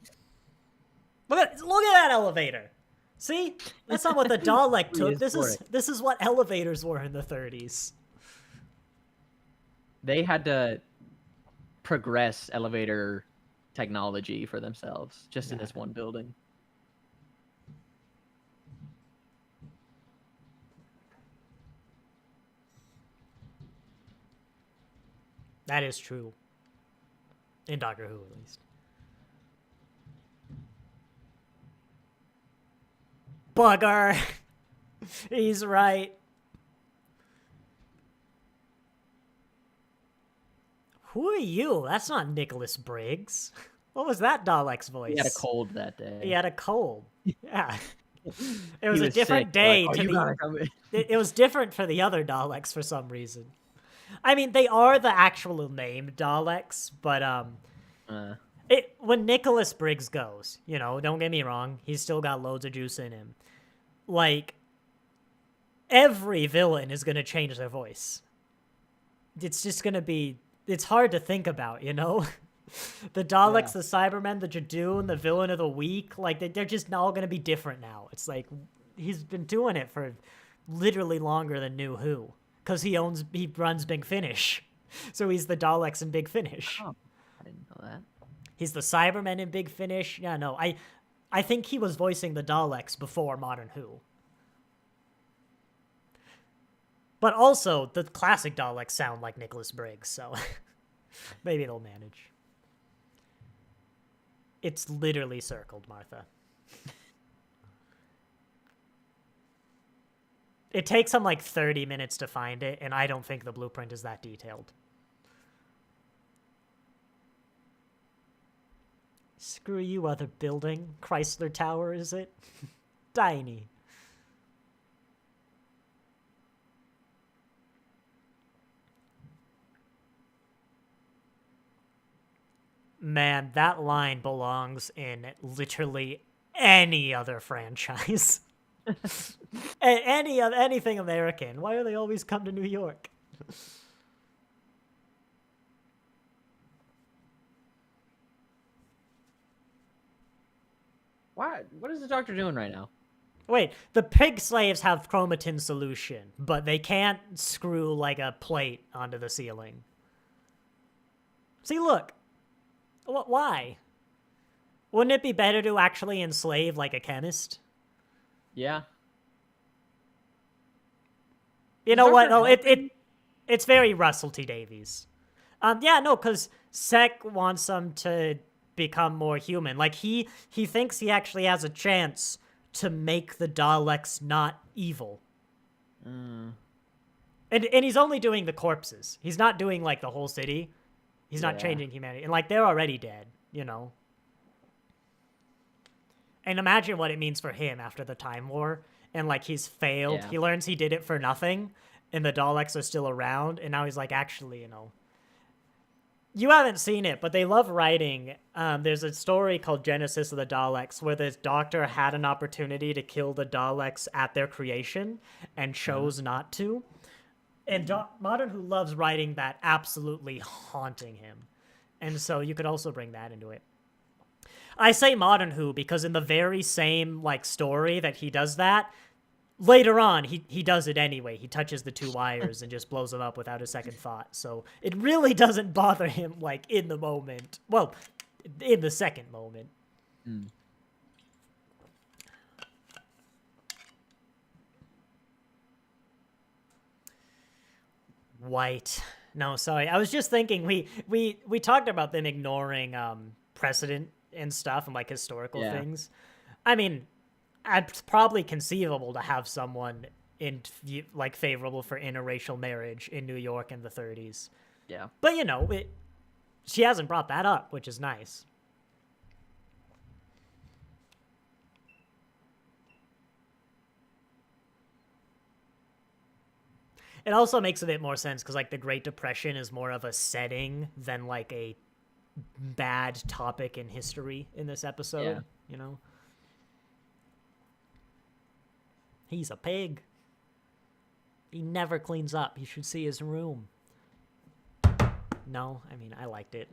Look at that elevator. See? That's not what the Dalek took. This is what elevators were in the 30s. They had to progress elevator technology for themselves just in this one building. That is true. In Doctor Who, at least. Bugger! He's right. Who are you? That's not Nicholas Briggs. What was that Dalek's voice? He had a cold that day. He had a cold. Yeah. It was a different day. It was different for the other Daleks for some reason. I mean, they are the actual name Daleks, but when Nicholas Briggs goes, you know, don't get me wrong, he's still got loads of juice in him. Like, every villain is gonna change their voice. It's just gonna be... It's hard to think about, you know? The Daleks, the Cybermen, the Jadoon, the Villain of the Week, like, they're just all gonna be different now. It's like, he's been doing it for literally longer than New Who. Because he runs Big Finish. So he's the Daleks in Big Finish. Oh, I didn't know that. He's the Cybermen in Big Finish. Yeah, no, I think he was voicing the Daleks before Modern Who. But also, the classic Daleks sound like Nicholas Briggs, so maybe they'll manage. It's literally circled, Martha. It takes him like 30 minutes to find it, and I don't think the blueprint is that detailed. Screw you, other building. Chrysler Tower, is it? Tiny. Man, that line belongs in literally any other franchise. Anything American. Why do they always come to New York? What is the Doctor doing right now? Wait, the pig slaves have chromatin solution, but they can't screw like a plate onto the ceiling. See, look. Why? Wouldn't it be better to actually enslave like a chemist? Yeah. You know what? Oh, it's very Russell T Davies. Yeah, no, because Sek wants them to become more human. Like he thinks he actually has a chance to make the Daleks not evil. And he's only doing the corpses. He's not doing like the whole city. He's not changing humanity. And like they're already dead, you know. And imagine what it means for him after the Time War. And, like, he's failed. Yeah. He learns he did it for nothing. And the Daleks are still around. And now he's like, actually, you know. You haven't seen it, but they love writing. There's a story called Genesis of the Daleks where this doctor had an opportunity to kill the Daleks at their creation and chose not to. And Modern Who loves writing that absolutely haunting him. And so you could also bring that into it. I say Modern Who because in the very same like story that he does that, later on he does it anyway. He touches the two wires and just blows them up without a second thought. So it really doesn't bother him like in the moment. Well, in the second moment. white. No, sorry. I was just thinking we talked about them ignoring precedent and stuff and like historical things. I mean, it's probably conceivable to have someone in like favorable for interracial marriage in New York in the 30s. Yeah. But she hasn't brought that up, which is nice. It also makes a bit more sense because like the Great Depression is more of a setting than like a bad topic in history in this episode. He's a pig. He never cleans up. You should see his room. No, I mean, I liked it.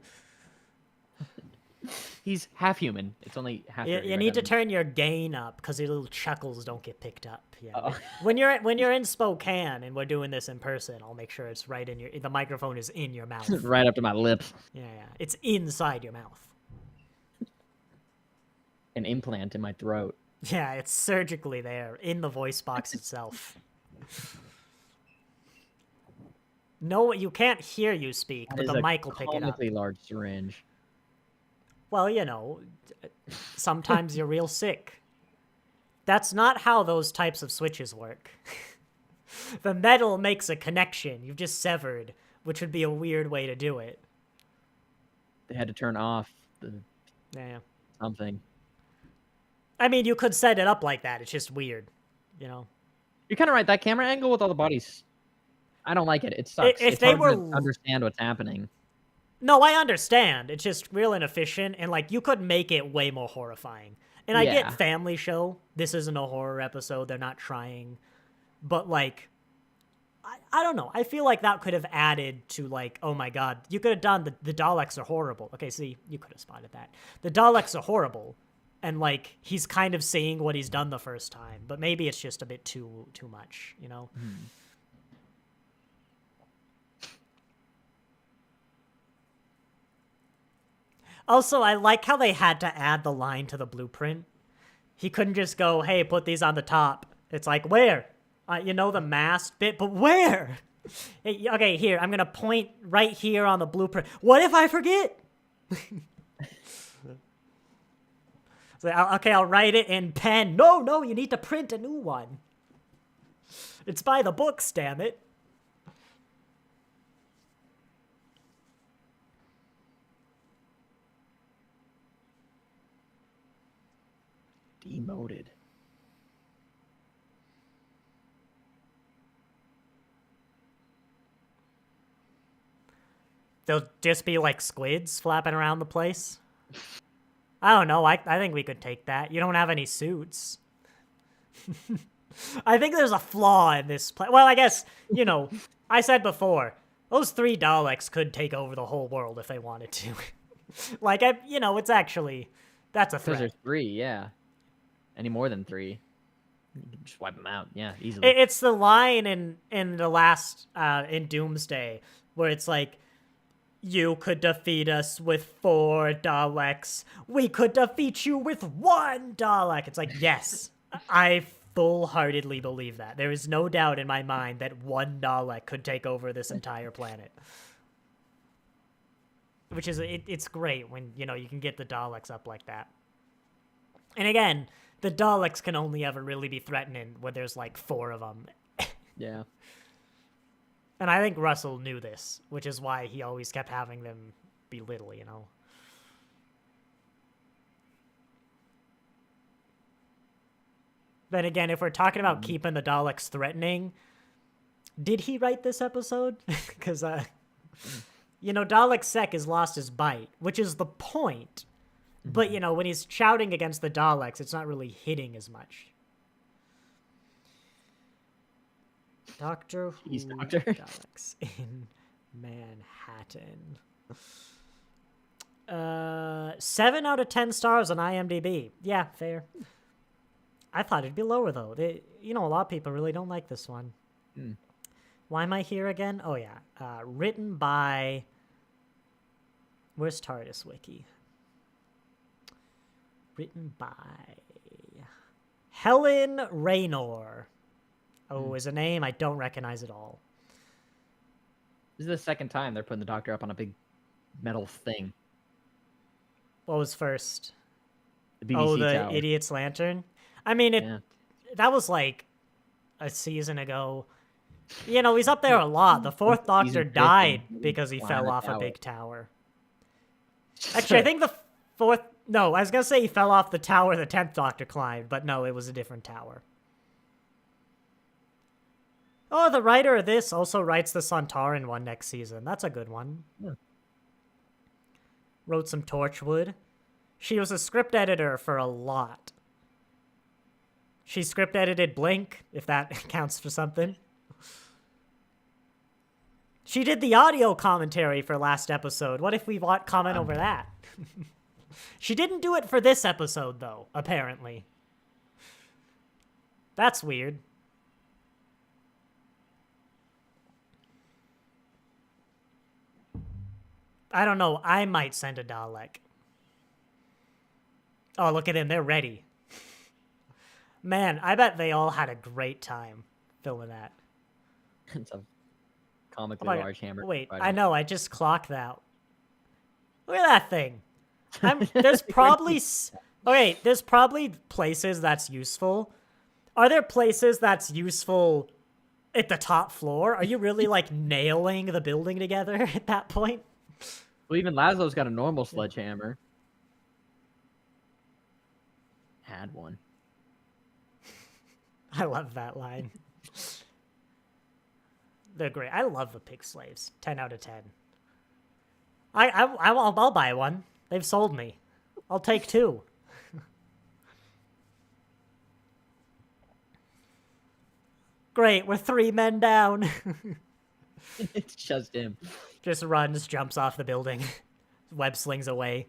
He's half human. It's only half. You need to turn your gain up because your little chuckles don't get picked up. Yeah. Uh-oh. When you're in Spokane and we're doing this in person, I'll make sure it's right in the microphone is in your mouth. Right up to my lips. Yeah. It's inside your mouth. An implant in my throat. Yeah, it's surgically there in the voice box itself. No, you can't hear you speak, but the mic will pick it up. Comically large syringe. Well, sometimes you're real sick. That's not how those types of switches work. The metal makes a connection. You've just severed, which would be a weird way to do it. They had to turn off the something. I mean, you could set it up like that. It's just weird, You're kind of right. That camera angle with all the bodies, I don't like it. It sucks. If it's they hard were to understand what's happening. No, I understand. It's just real inefficient, and like you could make it way more horrifying. And I get family show. This isn't a horror episode. They're not trying. But like, I don't know. I feel like that could have added to like, oh my god, you could have done the Daleks are horrible. Okay, see, you could have spotted that. The Daleks are horrible. And like he's kind of saying what he's done the first time, but maybe it's just a bit too much, Also, I like how they had to add the line to the blueprint. He couldn't just go, "Hey, put these on the top." It's like, where? The mast bit, but where? Hey, okay, here, I'm gonna point right here on the blueprint. What if I forget? So, okay, I'll write it in pen. No, you need to print a new one. It's by the books, damn it. Demoted. They'll just be like squids flapping around the place. I don't know. I think we could take that. You don't have any suits. I think there's a flaw in this play. Well, I guess, I said before, those 3 Daleks could take over the whole world if they wanted to. Like, it's actually, that's a threat. Because there's 3, yeah. Any more than 3. You can just wipe them out, yeah, easily. It's the line in the last, in Doomsday, where it's like, you could defeat us with 4 Daleks. We could defeat you with 1 Dalek. It's like, yes, I full-heartedly believe that. There is no doubt in my mind that 1 Dalek could take over this entire planet. Which is, it's great when, you can get the Daleks up like that. And again, the Daleks can only ever really be threatening when there's like 4 of them. Yeah. And I think Russell knew this, which is why he always kept having them be little, Then again, if we're talking about keeping the Daleks threatening, did he write this episode? Because, Dalek Sec has lost his bite, which is the point. But, when he's shouting against the Daleks, it's not really hitting as much. Doctor Who Daleks in Manhattan. 7 out of 10 stars on IMDb. Yeah, fair. I thought it'd be lower, though. A lot of people really don't like this one. Why am I here again? Oh, yeah. Written by... Where's TARDIS Wiki? Written by... Helen Raynor. Oh, is a name I don't recognize at all. This is the second time they're putting the Doctor up on a big metal thing. What was first? The BBC Oh, the tower. Idiot's Lantern? I mean, that was like a season ago. You know, he's up there a lot. The fourth Doctor died because he fell off a big tower. Actually, I think the fourth... No, I was going to say he fell off the tower the 10th Doctor climbed, but no, it was a different tower. Oh, the writer of this also writes the Sontaran one next season. That's a good one. Yeah. Wrote some Torchwood. She was a script editor for a lot. She script edited Blink, if that counts for something. She did the audio commentary for last episode. What if we comment over that? She didn't do it for this episode, though, apparently. That's weird. I don't know. I might send a Dalek. Oh, look at them. They're ready. Man, I bet they all had a great time filming that. It's a comically large hammer. Wait, I know. I just clocked that. Look at that thing. There's probably... Okay, there's probably places that's useful. Are there places that's useful at the top floor? Are you really, like, nailing the building together at that point? Well, even Laszlo's got a normal sledgehammer. Had one. I love that line. They're great. I love the pig slaves. 10 out of 10. I'll buy one. They've sold me. I'll take 2. Great, we're 3 men down. It's just him. Just runs, jumps off the building. Web slings away.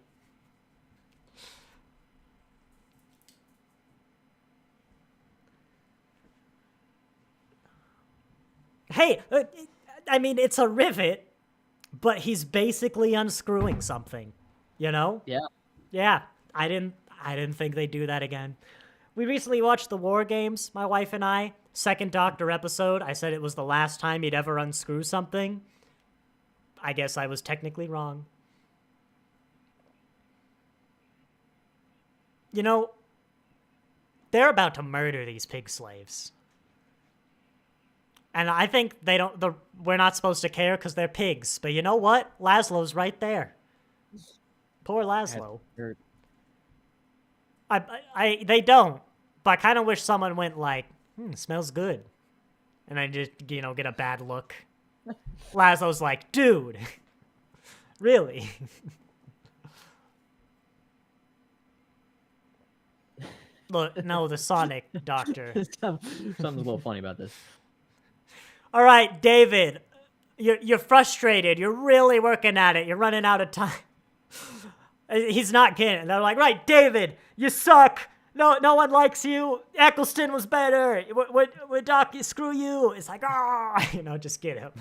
Hey, I mean, it's a rivet, but he's basically unscrewing something, you know? Yeah. Yeah, I didn't think they'd do that again. We recently watched the War Games, my wife and I. Second Doctor episode. I said it was the last time he'd ever unscrew something. I guess I was technically wrong. You know, they're about to murder these pig slaves. And I think we're not supposed to care because they're pigs. But you know what? Laszlo's right there. Poor Laszlo. They don't. But I kind of wish someone went like, smells good. And I just, get a bad look. Laszlo's like, dude, really? Look, no, the Sonic Doctor. Something's a little funny about this. All right, David, you're frustrated. You're really working at it. You're running out of time. He's not kidding. They're like, right, David, you suck. No one likes you. Eccleston was better. We're Doc, screw you. It's like, just get him.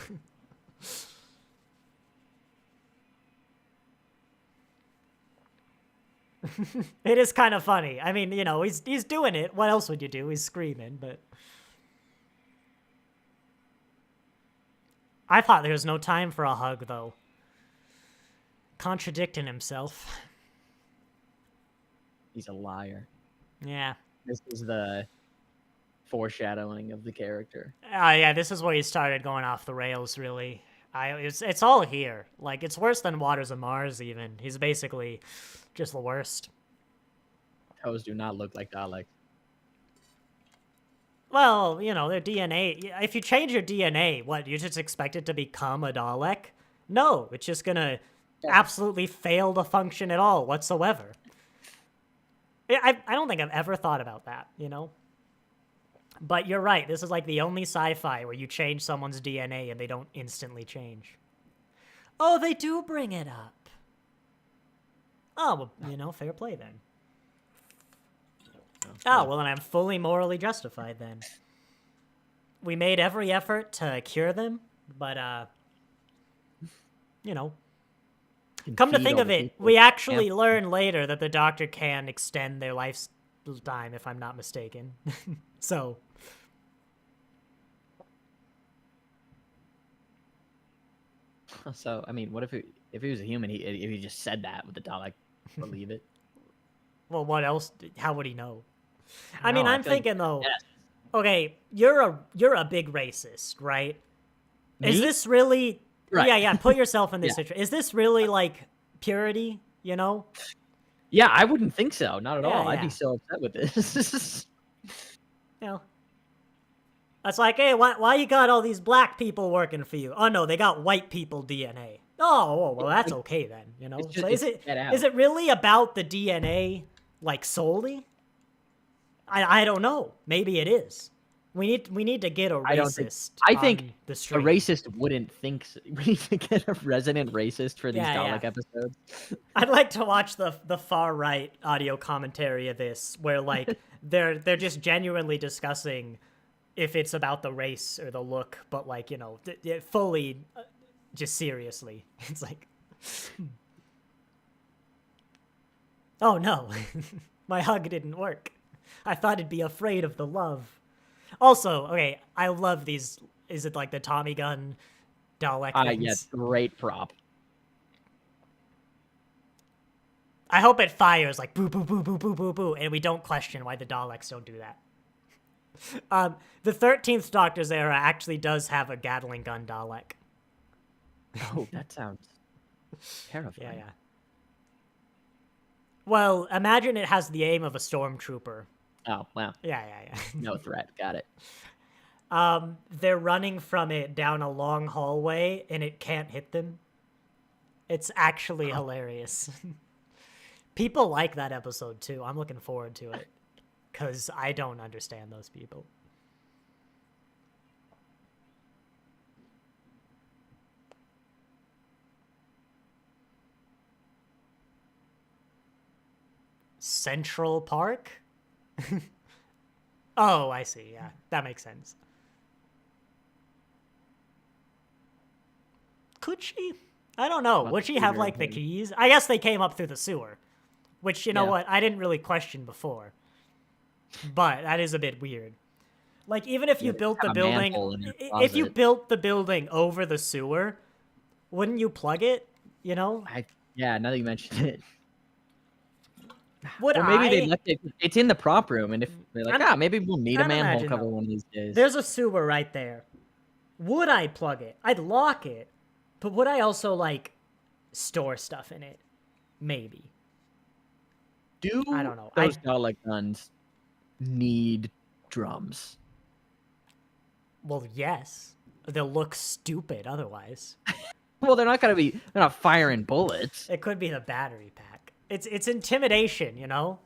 It is kind of funny. I mean, he's doing it. What else would you do? He's screaming, but... I thought there was no time for a hug, though. Contradicting himself. He's a liar. Yeah. This is the foreshadowing of the character. Yeah, this is where he started going off the rails, really. It's all here. Like, it's worse than Waters of Mars, even. He's basically just the worst. Toes do not look like Daleks. Well, their DNA... If you change your DNA, what, you just expect it to become a Dalek? No, it's just gonna absolutely fail to function at all whatsoever. I don't think I've ever thought about that, But you're right, this is like the only sci-fi where you change someone's DNA and they don't instantly change. Oh, they do bring it up. Oh, well, fair play then. Oh, well, then I'm fully morally justified then. We made every effort to cure them, but, come to think of it, we actually learn later that the Doctor can extend their lifetime, if I'm not mistaken. So... So I mean, what if he was a human? If he just said that, would the Dalek believe it? Well, what else? How would he know? I I don't mean, know. I I'm feel like thinking though. yes. Okay, you're a big racist, right? Is Me? this really? Right. Yeah. Put yourself in this Yeah. situation. Is this really like purity? You know? Yeah, I wouldn't think so. Not at all. I'd be Yeah. so upset with this. You know. That's like, hey, why you got all these black people working for you? Oh no, they got white people DNA. Oh, well, that's okay then. You know. So It's get out. is it really about the DNA like solely? I don't know. Maybe it is. We need to get a I don't think. racist I on think the a stream. racist wouldn't think. We need to get a resident racist for these Yeah. Dalek episodes. I'd like to watch the far right audio commentary of this, where like they're just genuinely discussing if it's about the race or the look, but like fully, just seriously. It's like, oh no, my hug didn't work. I thought it'd be afraid of the love. Also, okay, I love these. Is it like the Tommy gun Dalek things? Yeah, great prop. I hope it fires like boo, boo, boo, boo, boo, boo, boo, and we don't question why the Daleks don't do that. The 13th Doctor's era actually does have a Gatling gun Dalek. Oh, that sounds terrifying. Yeah. Well, imagine it has the aim of a stormtrooper. Oh, wow. Yeah. No threat. Got it. They're running from it down a long hallway, and it can't hit them. It's actually hilarious. People like that episode, too. I'm looking forward to it, because I don't understand those people. Central Park? Oh, I see. Yeah, that makes sense. Could she? I don't know. Would she have like the keys? I guess they came up through the sewer, which you know what I didn't really question before. But that is a bit weird. Like even if you built the building, if you built the building over the sewer, wouldn't you plug it? You know? Yeah. Now that you mentioned it. Would or maybe they left it. It's in the prop room, and if they're like, maybe we'll need a manhole cover one of these days. There's a sewer right there. Would I plug it? I'd lock it, but would I also like store stuff in it? Maybe. I don't know. Those Dalek guns need drums? Well, yes. They'll look stupid otherwise. Well, they're not firing bullets. It could be the battery pack. It's intimidation, you know?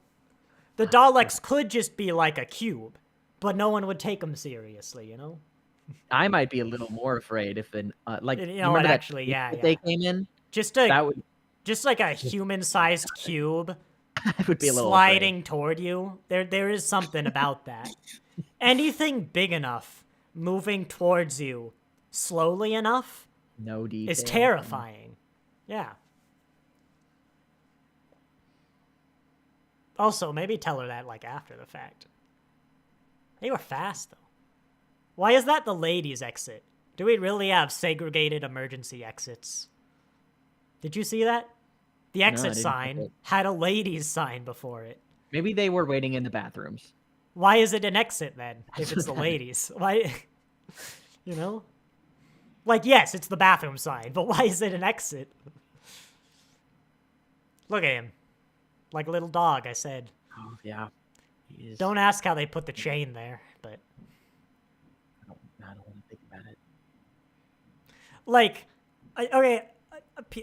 The Daleks could just be like a cube, but no one would take them seriously, you know? I might be a little more afraid if you know what, actually, yeah. They came in? Just like a human-sized cube would be a little sliding afraid. toward you. There is something about that. Anything big enough moving towards you slowly enough is terrifying. Yeah. Also, maybe tell her that like after the fact. They were fast though. Why is that the ladies' exit? Do we really have segregated emergency exits? Did you see that? The exit sign had a ladies' sign before it. Maybe they were waiting in the bathrooms. Why is it an exit then, if it's the ladies? Why, you know? Like, yes, it's the bathroom sign, but why is it an exit? Look at him. Like a little dog, I said. Oh, yeah. Don't ask how they put the chain there, but... I don't want to think about it. Like, okay,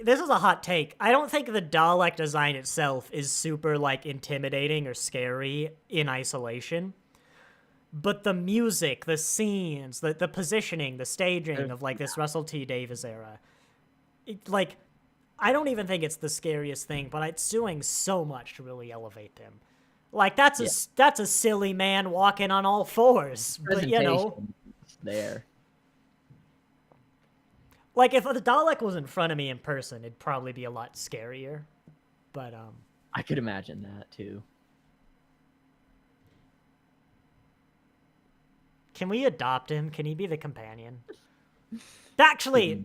this is a hot take. I don't think the Dalek design itself is super, like, intimidating or scary in isolation. But the music, the scenes, the positioning, the staging of, like, this Russell T. Davies era, I don't even think it's the scariest thing, but it's doing so much to really elevate them. Like, that's a silly man walking on all fours, but, you know... there. Like, if the Dalek was in front of me in person, it'd probably be a lot scarier. But, I could imagine that, too. Can we adopt him? Can he be the companion? Actually,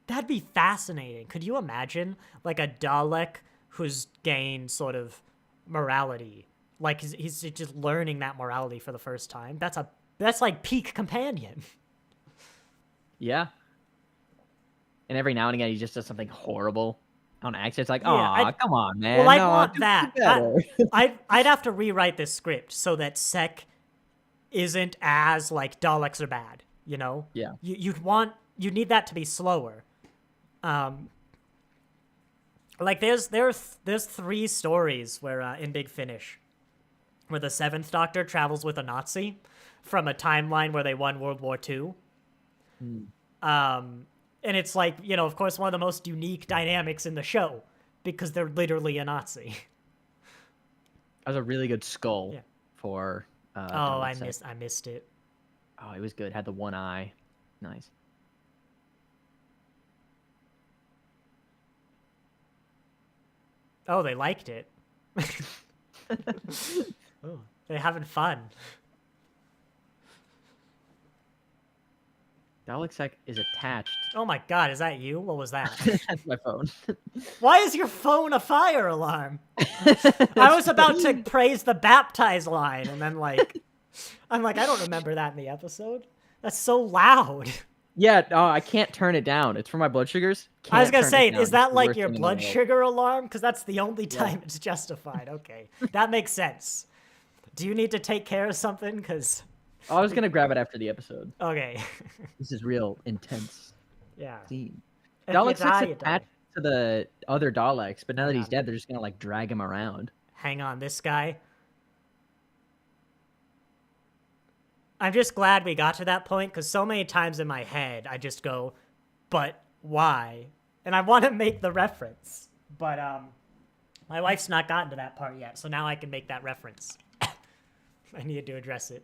That'd be fascinating. Could you imagine like a Dalek who's gained sort of morality? Like he's just learning that morality for the first time. That's like peak companion. Yeah. And every now and again, he just does something horrible on accident. It's like, Yeah, come on, man. well, I'd No, want do that. better. I'd have to rewrite this script so that Sek isn't as like Daleks are bad. You know. Yeah. You need that to be slower. Like there's 3 stories where in Big Finish, where the 7th Doctor travels with a Nazi from a timeline where they won World War II. And it's like, you know, of course, one of the most unique dynamics in the show because they're literally a Nazi. That was a really good skull for. I missed it. Oh, it was good. Had the one eye. Nice. Oh, they liked it. Oh, they're having fun. Dalek is attached. Oh my god, is that you? What was that? That's my phone. Why is your phone a fire alarm? I was about to praise the baptize line, and then I'm like, I don't remember that in the episode. That's so loud. Yeah, I can't turn it down. It's for my blood sugars. I was gonna say, is that like your blood sugar alarm? Because that's the only time it's justified. Okay, that makes sense. Do you need to take care of something? Because I was gonna grab it after the episode. Okay. This is real intense. Yeah. Scene. Dalek's attached to the other Daleks, but now that he's dead, they're just gonna like drag him around. Hang on, this guy. I'm just glad we got to that point because so many times in my head I just go, but why? And I want to make the reference, but my wife's not gotten to that part yet, so now I can make that reference. I needed to address it.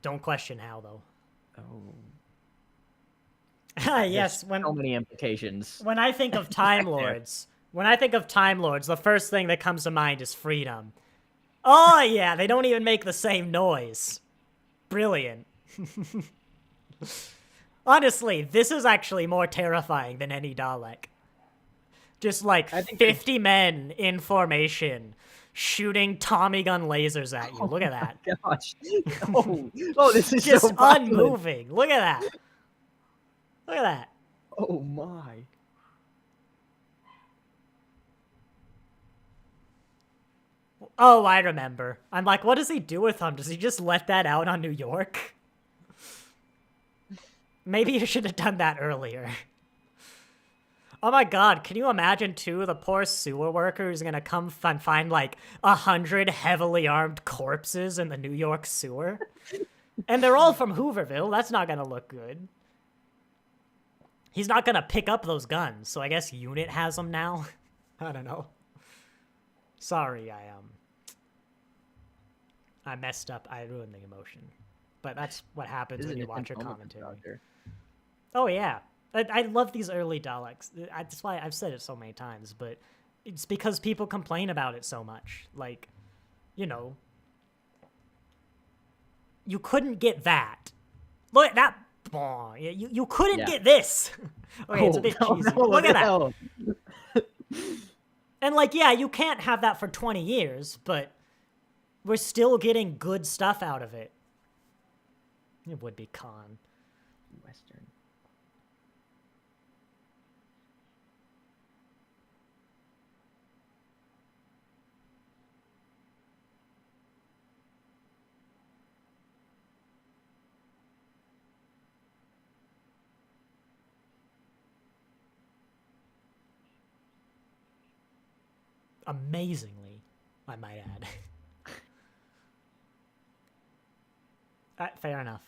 Don't question how, though. Oh. Yes, so many implications. When I think of Time Lords, the first thing that comes to mind is freedom. Oh yeah, they don't even make the same noise. Brilliant. Honestly, this is actually more terrifying than any Dalek. Just like 50 men in formation shooting Tommy gun lasers at you. Look at that. Gosh. Oh, this is just so unmoving. Look at that. Look at that. Oh my. Oh, I remember. I'm like, what does he do with them? Does he just let that out on New York? Maybe you should have done that earlier. Oh my god, can you imagine, too, the poor sewer worker who's gonna come and find, like, 100 heavily armed corpses in the New York sewer? And they're all from Hooverville. That's not gonna look good. He's not gonna pick up those guns, so I guess Unit has them now? I don't know. Sorry, I messed up. I ruined the emotion. But that's what happens when you watch a commentary. Oh, yeah. I love these early Daleks. That's why I've said it so many times, but it's because people complain about it so much. Like, you know, you couldn't get that. Look at that. You couldn't get this. Okay, it's a bit cheesy. Look at that. And like, yeah, you can't have that for 20 years, but we're still getting good stuff out of it. It would be Khan. Western. Amazingly, I might add. Fair enough.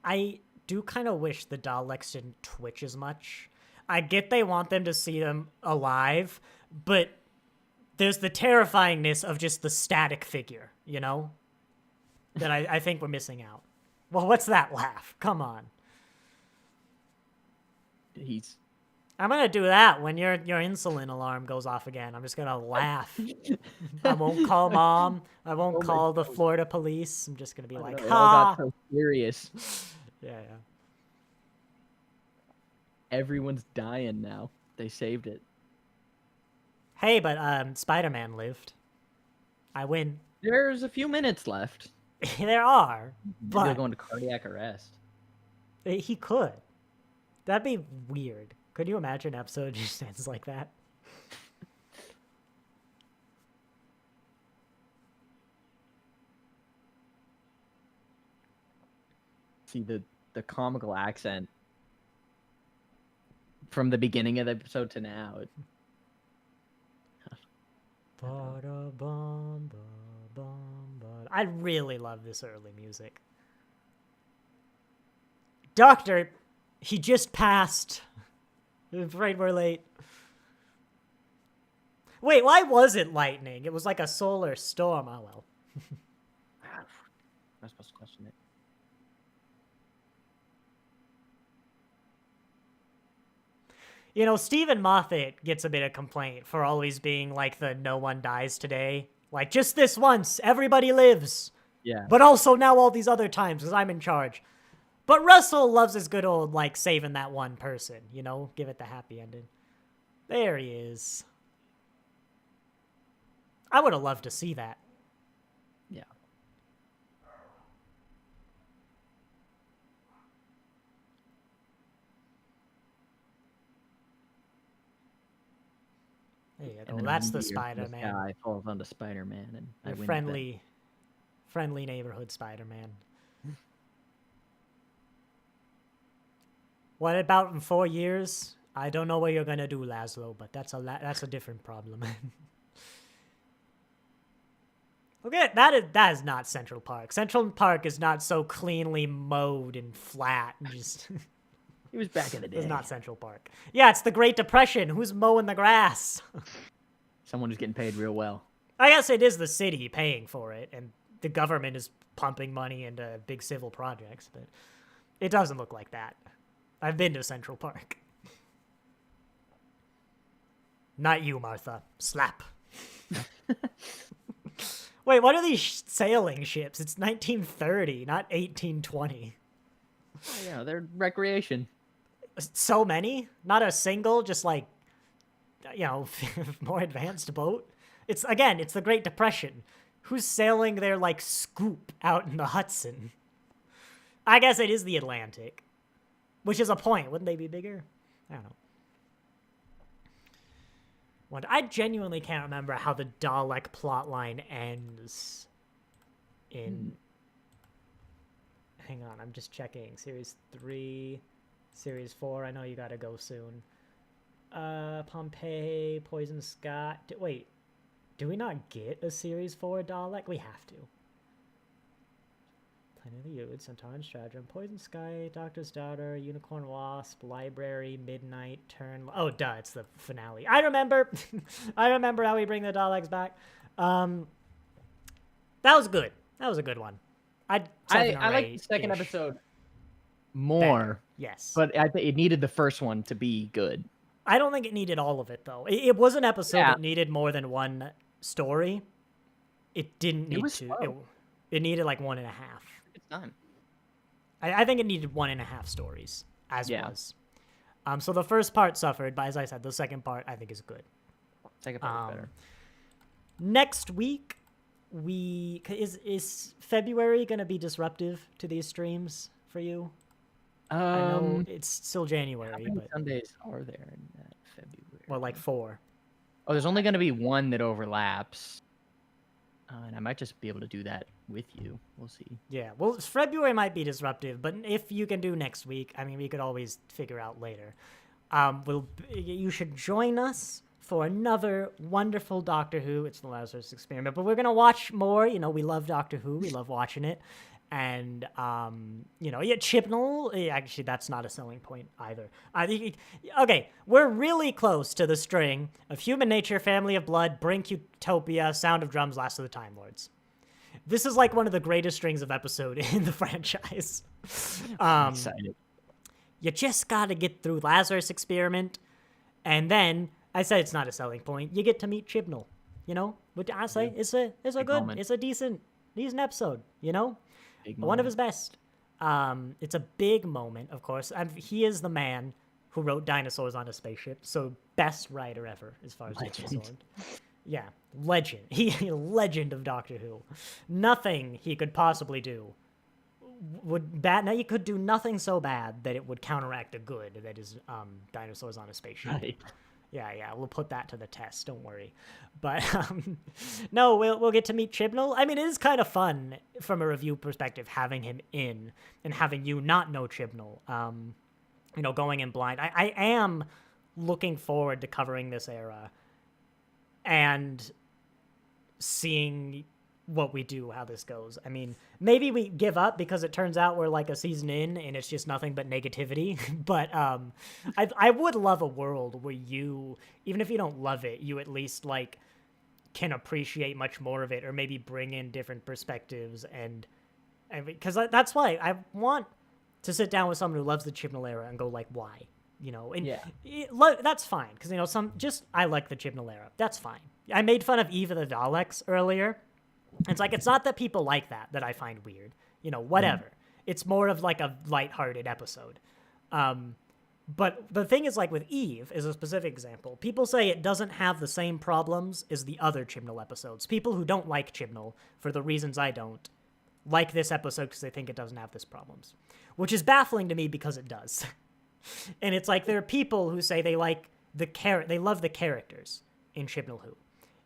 I do kind of wish the Daleks didn't twitch as much. I get they want them to see them alive, but there's the terrifyingness of just the static figure, you know? That I think we're missing out. Well, what's that laugh? Come on. He's I'm gonna do that when your insulin alarm goes off again. I'm just gonna laugh. I won't call mom. I won't Oh my call the God. Florida police. I'm just gonna be I don't like, know, it all got ha. so serious. Yeah. Everyone's dying now. They saved it. Hey, but Spider-Man lived. I win. There's a few minutes left. There are, Maybe he'll but go into cardiac arrest. he could. That'd be weird. Could you imagine an episode just ends like that? See the comical accent from the beginning of the episode to now. I really love this early music. Doctor, he just passed. I'm afraid we're late. Wait, why was it lightning? It was like a solar storm. Oh, well. I'm supposed to question it. You know, Stephen Moffat gets a bit of complaint for always being like the no one dies today. Like, just this once, everybody lives. Yeah. But also now all these other times because I'm in charge. But Russell loves his good old, like, saving that one person, you know? Give it the happy ending. There he is. I would have loved to see that. Yeah. There you And go. then a That's the meteor from Spider-Man. sky falls onto Spider-Man, and I Your win. friendly neighborhood Spider-Man. What about in 4 years? I don't know what you're gonna do, Laszlo, but that's a different problem. Okay, that is not Central Park. Central Park is not so cleanly mowed and flat and just. He was back in the day. It's not Central Park. Yeah, it's the Great Depression. Who's mowing the grass? Someone who's getting paid real well. I guess it is the city paying for it, and the government is pumping money into big civil projects, but it doesn't look like that. I've been to Central Park. Not you, Martha. Slap. Wait, what are these sailing ships? It's 1930, not 1820. Oh, yeah, they're recreation. So many? Not a single, just like, more advanced boat? It's the Great Depression. Who's sailing their, like, scoop out in the Hudson? I guess it is the Atlantic. Which is a point. Wouldn't they be bigger? I don't know. I genuinely can't remember how the Dalek plotline ends in... Hang on, I'm just checking. Series 3, Series 4, I know you gotta go soon. Pompeii, Poison Sky... Wait, do we not get a Series 4 Dalek? We have to. Planet of the Youth, Centauran Stratagem, Poison Sky, Doctor's Daughter, Unicorn Wasp, Library, Midnight, Turn... Oh, duh, it's the finale. I remember! I remember how we bring the Daleks back. That was good. That was a good one. I like the second episode more. Better. Yes. But I think it needed the first one to be good. I don't think it needed all of it, though. It was an episode that needed more than one story. It didn't need to. It needed like 1.5. It's time. I think it needed 1.5 stories, as was. So the first part suffered, but as I said, the second part I think is good. Second part is better. Next week, is February gonna be disruptive to these streams for you? I know it's still January. How many but Sundays are there in February? Well, like 4. Oh, there's only gonna be one that overlaps. And I might just be able to do that with you. We'll see. Yeah, well, February might be disruptive, but if you can do next week, I mean, we could always figure out later. You should join us for another wonderful Doctor Who. It's the Lazarus Experiment, but we're going to watch more. You know, we love Doctor Who. We love watching it. And, Chibnall, actually, that's not a selling point either. Okay, we're really close to the string of Human Nature, Family of Blood, Brink Utopia, Sound of Drums, Last of the Time Lords. This is like one of the greatest strings of episode in the franchise. I'm excited. You just got to get through Lazarus Experiment, and then I said it's not a selling point. You get to meet Chibnall. You know, which I say it's a moment. it's a decent episode. You know, Big one of moment. his best. It's a big moment, of course. He is the man who wrote Dinosaurs on a Spaceship, so best writer ever as far as it's concerned. Yeah, legend. He legend of Doctor Who. Nothing he could possibly do would bad. Now you could do nothing so bad that it would counteract the good that is Dinosaurs on a Spaceship. Right. Yeah, we'll put that to the test. Don't worry. But no, we'll get to meet Chibnall. I mean, it is kind of fun from a review perspective having him in and having you not know Chibnall. You know, going in blind. I am looking forward to covering this era and seeing what we do, how this goes. I mean, maybe we give up because it turns out we're like a season in and it's just nothing but negativity. But I would love a world where you, even if you don't love it, you at least like can appreciate much more of it, or maybe bring in different perspectives. And because that's why I want to sit down with someone who loves the Chibnall era and go like, why? You know, and that's fine because, you know, I like the Chibnall era. That's fine. I made fun of Eve of the Daleks earlier. It's like, it's not that people like that I find weird. You know, whatever. It's more of like a lighthearted episode. But the thing is, like with Eve is a specific example. People say it doesn't have the same problems as the other Chibnall episodes. People who don't like Chibnall, for the reasons I don't, like this episode because they think it doesn't have this problems. Which is baffling to me because it does. And it's like there are people who say they like they love the characters in Chibnall Who.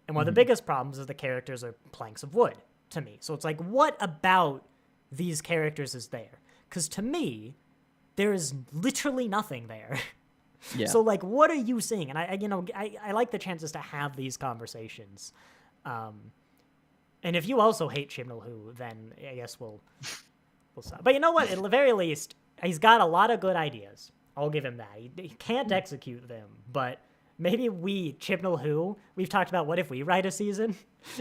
And one of the biggest problems is the characters are planks of wood to me. So it's like, what about these characters is there? Because to me, there is literally nothing there. Yeah. So like, what are you seeing? And I like the chances to have these conversations. And if you also hate Chibnall Who, then I guess we'll stop. But you know what? At the very least, he's got a lot of good ideas. I'll give him that. He can't execute them, but maybe Chibnall Who, we've talked about what if we write a season?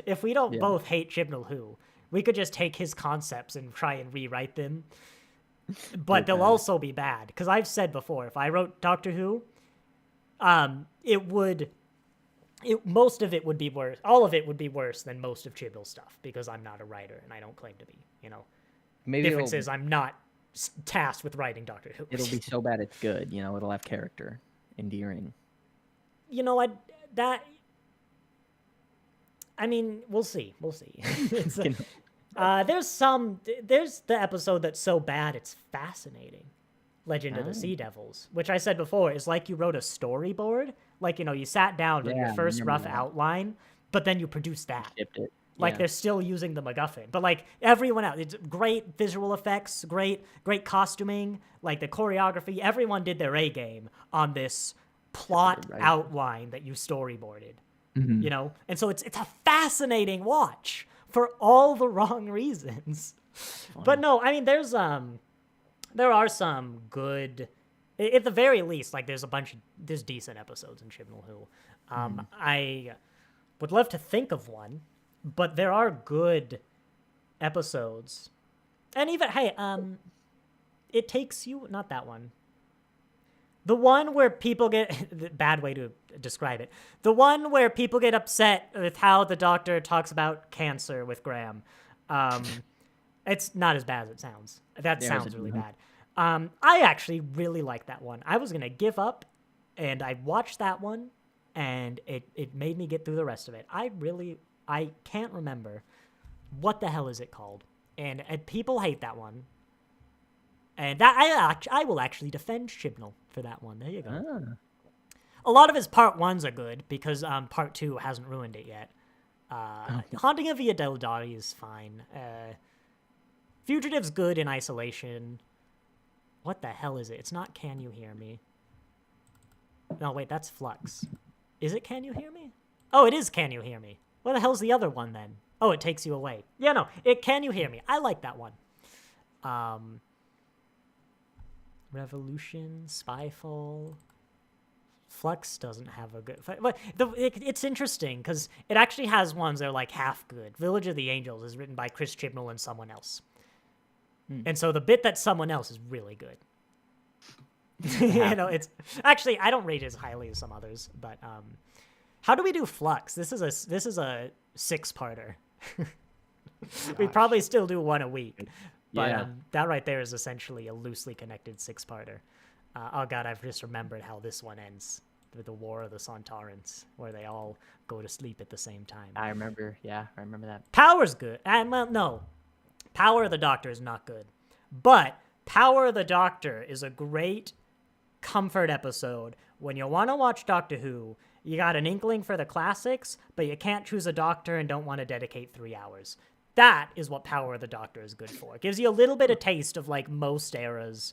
If we don't both hate Chibnall Who, we could just take his concepts and try and rewrite them. But they'll also be bad. Because I've said before, if I wrote Doctor Who, most of it would be worse. All of it would be worse than most of Chibnall's stuff because I'm not a writer and I don't claim to be, you know. Maybe difference is I'm not tasked with writing Doctor Who. It'll be so bad it's good, you know, it'll have character, endearing. You know what? I mean, we'll see. There's the episode that's so bad it's fascinating. Legend of the Sea Devils, which I said before is like you wrote a storyboard. Like, you know, you sat down with your first rough outline, but then you produced that. Shipped it. Like they're still using the MacGuffin, but like everyone else, it's great visual effects, great costuming, like the choreography. Everyone did their A game on this plot outline that you storyboarded, you know? And so it's a fascinating watch for all the wrong reasons. But no, I mean, there are some good, at the very least, like there's decent episodes in Chibnall Who. I would love to think of one, but there are good episodes. And even, hey, It Takes You, not that one. The one where people get, bad way to describe it. The one where people get upset with how the doctor talks about cancer with Graham. It's not as bad as it sounds. That sounds really bad. I actually really like that one. I was going to give up, and I watched that one, and it made me get through the rest of it. I can't remember what the hell is it called. And people hate that one. And that I will actually defend Chibnall for that one. There you go. A lot of his part ones are good because part 2 hasn't ruined it yet. Haunting of Villa Deodati is fine. Fugitive's good in isolation. What the hell is it? It's not Can You Hear Me? No, wait, that's Flux. Is it Can You Hear Me? Oh, it is Can You Hear Me. What the hell's the other one then? Oh, It Takes You Away. Yeah, no, Can You Hear Me? I like that one. Revolution, Spyfall. Flux doesn't have a good... But it's interesting, because it actually has ones that are, like, half good. Village of the Angels is written by Chris Chibnall and someone else. And so the bit that someone else is really good. You know, it's... Actually, I don't rate it as highly as some others, but... How do we do Flux? This is a 6-parter. We probably still do one a week. But that right there is essentially a loosely connected 6-parter. Oh god, I've just remembered how this one ends. With the War of the Sontarans, where they all go to sleep at the same time. I remember that. Power's good. Well, no. Power of the Doctor is not good. But Power of the Doctor is a great comfort episode when you want to watch Doctor Who. You got an inkling for the classics, but you can't choose a Doctor and don't want to dedicate 3 hours. That is what Power of the Doctor is good for. It gives you a little bit of taste of, like, most eras.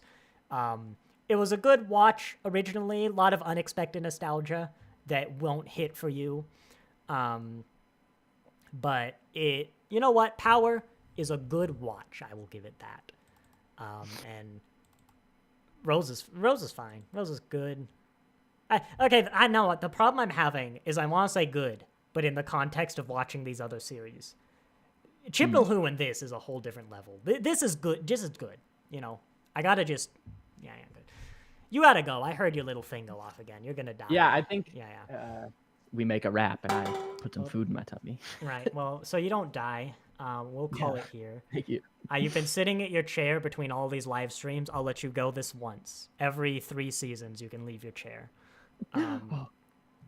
It was a good watch originally, a lot of unexpected nostalgia that won't hit for you. But you know what? Power is a good watch. I will give it that. And Rose is fine. Rose is good. I know what the problem I'm having is I want to say good, but in the context of watching these other series. Chibnall Who and this is a whole different level. This is good, just as good. You know, I gotta just, yeah, good. You gotta go. I heard your little thing go off again. You're gonna die. Yeah, I think. Yeah. We make a wrap, and I put some food in my tummy. Right. Well, so you don't die. We'll call it here. Thank you. You've been sitting at your chair between all these live streams. I'll let you go this once. Every 3 seasons, you can leave your chair.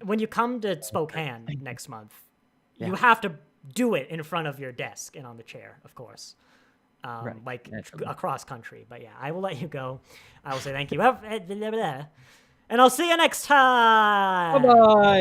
When you come to Spokane next month, you have to do it in front of your desk and on the chair, of course. Right. Like across country. But yeah, I will let you go. I will say thank you. And I'll see you next time. Bye-bye.